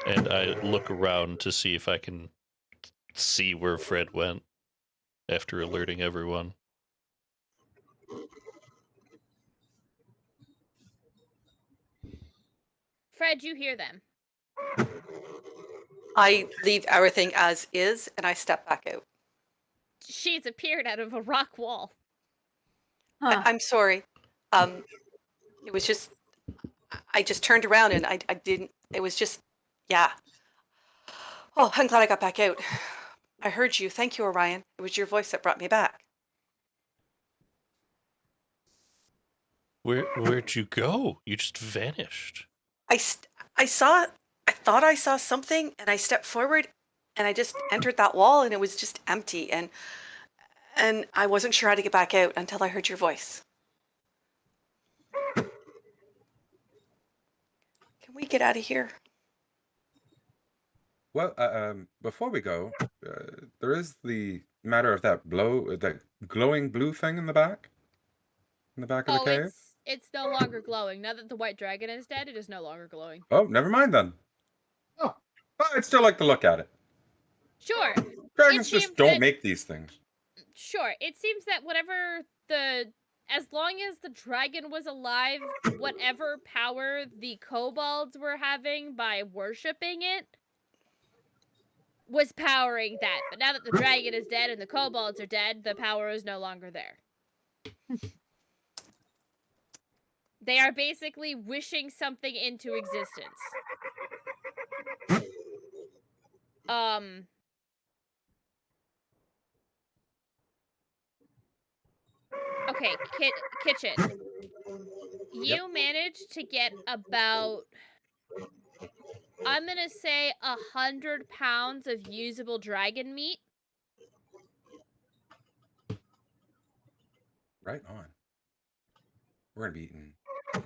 And I look around to see if I can see where Fred went after alerting everyone. Fred, you hear them. I leave everything as is and I step back out. She's appeared out of a rock wall. Huh. I'm sorry. It was just, I just turned around and I didn't, it was just, yeah. Oh, I'm glad I got back out. I heard you. Thank you, Orion. It was your voice that brought me back. Where'd you go? You just vanished. I thought I saw something and I stepped forward and I just entered that wall and it was just empty and I wasn't sure how to get back out until I heard your voice. Can we get out of here? Well, before we go, there is the matter of that glowing blue thing in the back of the cave. It's no longer glowing. Now that the white dragon is dead, it is no longer glowing. Oh, never mind then. Oh, I'd still like to look at it. Sure. Dragons just don't make these things. Sure. It seems that as long as the dragon was alive, whatever power the kobolds were having by worshipping it was powering that. But now that the dragon is dead and the kobolds are dead, the power is no longer there. They are basically wishing something into existence. Okay, kitchen. You managed to get about, I'm gonna say 100 pounds of usable dragon meat. Right on. We're gonna be eating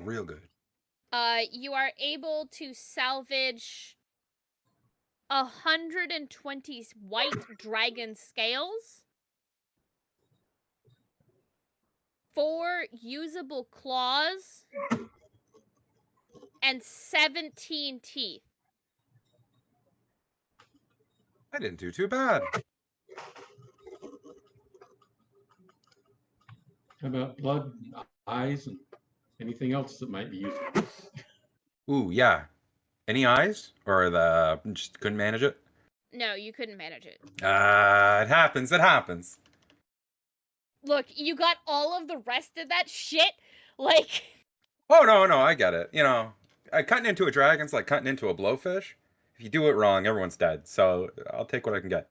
real good. You are able to salvage 120 white dragon scales, 4 usable claws, and 17 teeth. I didn't do too bad. How about blood, eyes, and anything else that might be useful? Ooh, yeah. Any eyes? Or just couldn't manage it? No, you couldn't manage it. It happens. It happens. Look, you got all of the rest of that shit? Like... Oh, no, I get it. You know, cutting into a dragon's like cutting into a blowfish. If you do it wrong, everyone's dead. So I'll take what I can get.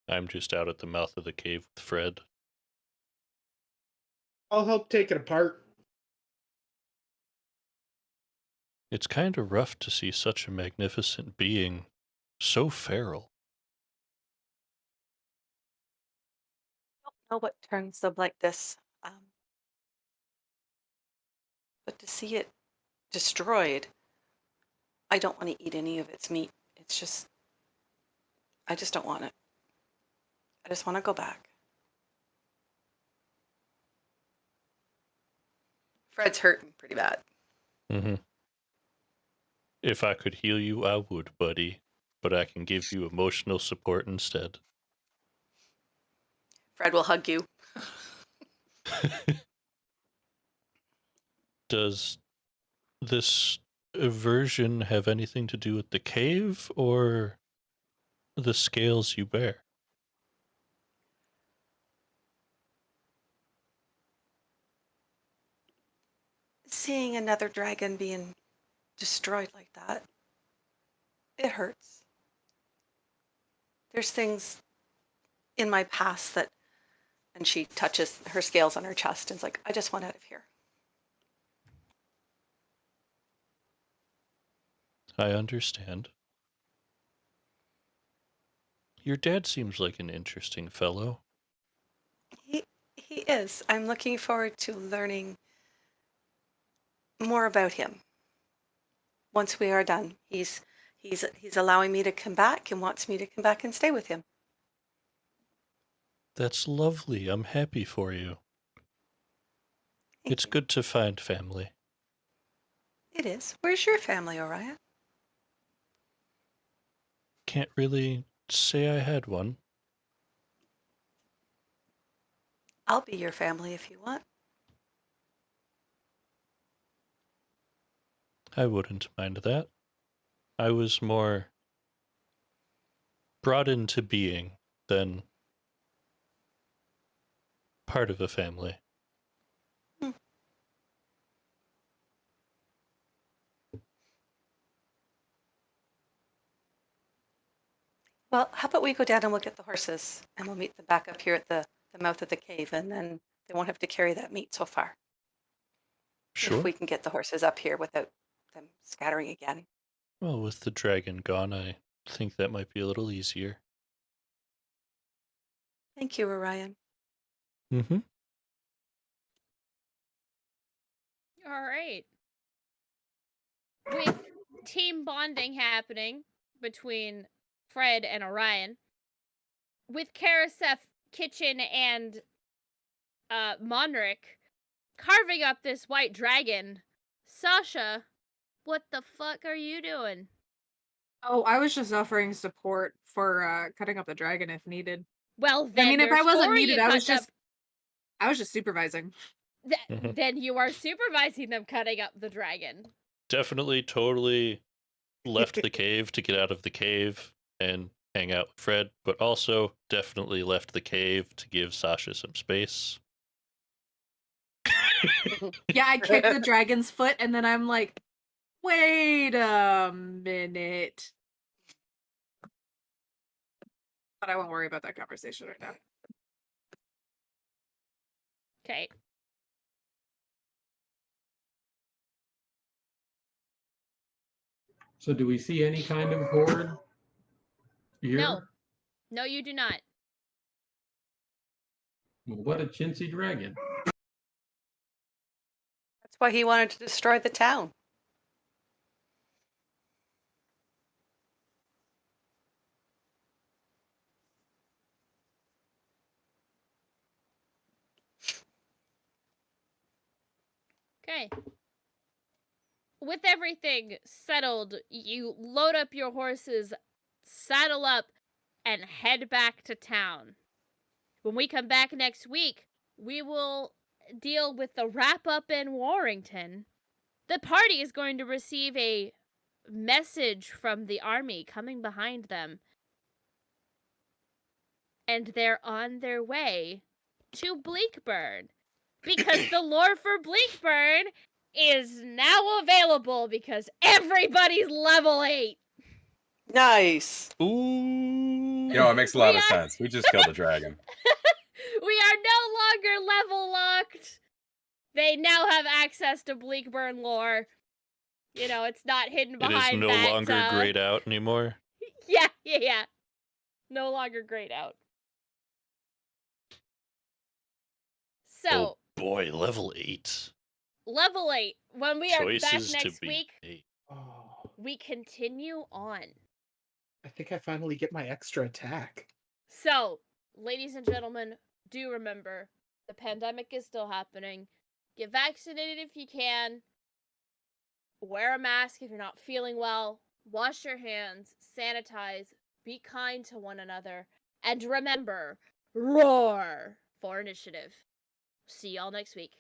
I'm just out at the mouth of the cave with Fred. I'll help take it apart. It's kind of rough to see such a magnificent being so feral. I don't know what turns them like this. But to see it destroyed, I don't want to eat any of its meat. It's just, I just don't want it. I just want to go back. Fred's hurting pretty bad. Mm-hmm. If I could heal you, I would, buddy. But I can give you emotional support instead. Fred will hug you. Does this aversion have anything to do with the cave or the scales you bear? Seeing another dragon being destroyed like that, it hurts. There's things in my past that, and she touches her scales on her chest and is like, I just want out of here. I understand. Your dad seems like an interesting fellow. He is. I'm looking forward to learning more about him. Once we are done, he's allowing me to come back and wants me to come back and stay with him. That's lovely. I'm happy for you. Thank It's you. good to find family. It is. Where's your family, Orion? Can't really say I had one. I'll be your family if you want. I wouldn't mind that. I was more brought into being than part of a family. Hmm. Well, how about we go down and we'll get the horses and we'll meet them back up here at the mouth of the cave, and then they won't have to carry that meat so far. Sure. If we can get the horses up here without them scattering again. Well, with the dragon gone, I think that might be a little easier. Thank you, Orion. Mm-hmm. All right. With team bonding happening between Fred and Orion, with Karaseth, Kitchen, and Monric carving up this white dragon, Sasha, what the fuck are you doing? Oh, I was just offering support for cutting up the dragon if needed. Well, then I mean, if I there's wasn't four needed, you I was cut up. just supervising. Mhm. Then you are supervising them cutting up the dragon. Definitely, totally left the cave to get out of the cave and hang out with Fred, but also definitely left the cave to give Sasha some space. Yeah, I kick the dragon's foot and then I'm like, wait a minute. But I won't worry about that conversation right now. Okay. So do we see any kind of horde here? No. No, you do not. Well, what a chintzy dragon. That's why he wanted to destroy the town. Okay. With everything settled, you load up your horses, saddle up, and head back to town. When we come back next week, we will deal with the wrap up in Warrington. The party is going to receive a message from the army coming behind them. And they're on their way to Bleakburn. Because the lore for Bleakburn is now available because everybody's level 8. Nice. Ooh. You know, it makes a lot of sense. We just killed the dragon. We are no longer level locked. They now have access to Bleakburn lore. You know, it's not hidden It behind is no that, longer grayed out anymore. Yeah. No longer grayed out. So, Oh boy, level 8. level 8. When we are back Choices to next be week, made. Oh, we continue on. I think I finally get my extra attack. So, ladies and gentlemen, do remember, the pandemic is still happening. Get vaccinated if you can. Wear a mask if you're not feeling well. Wash your hands. Sanitize. Be kind to one another. And remember, roar for initiative. See y'all next week.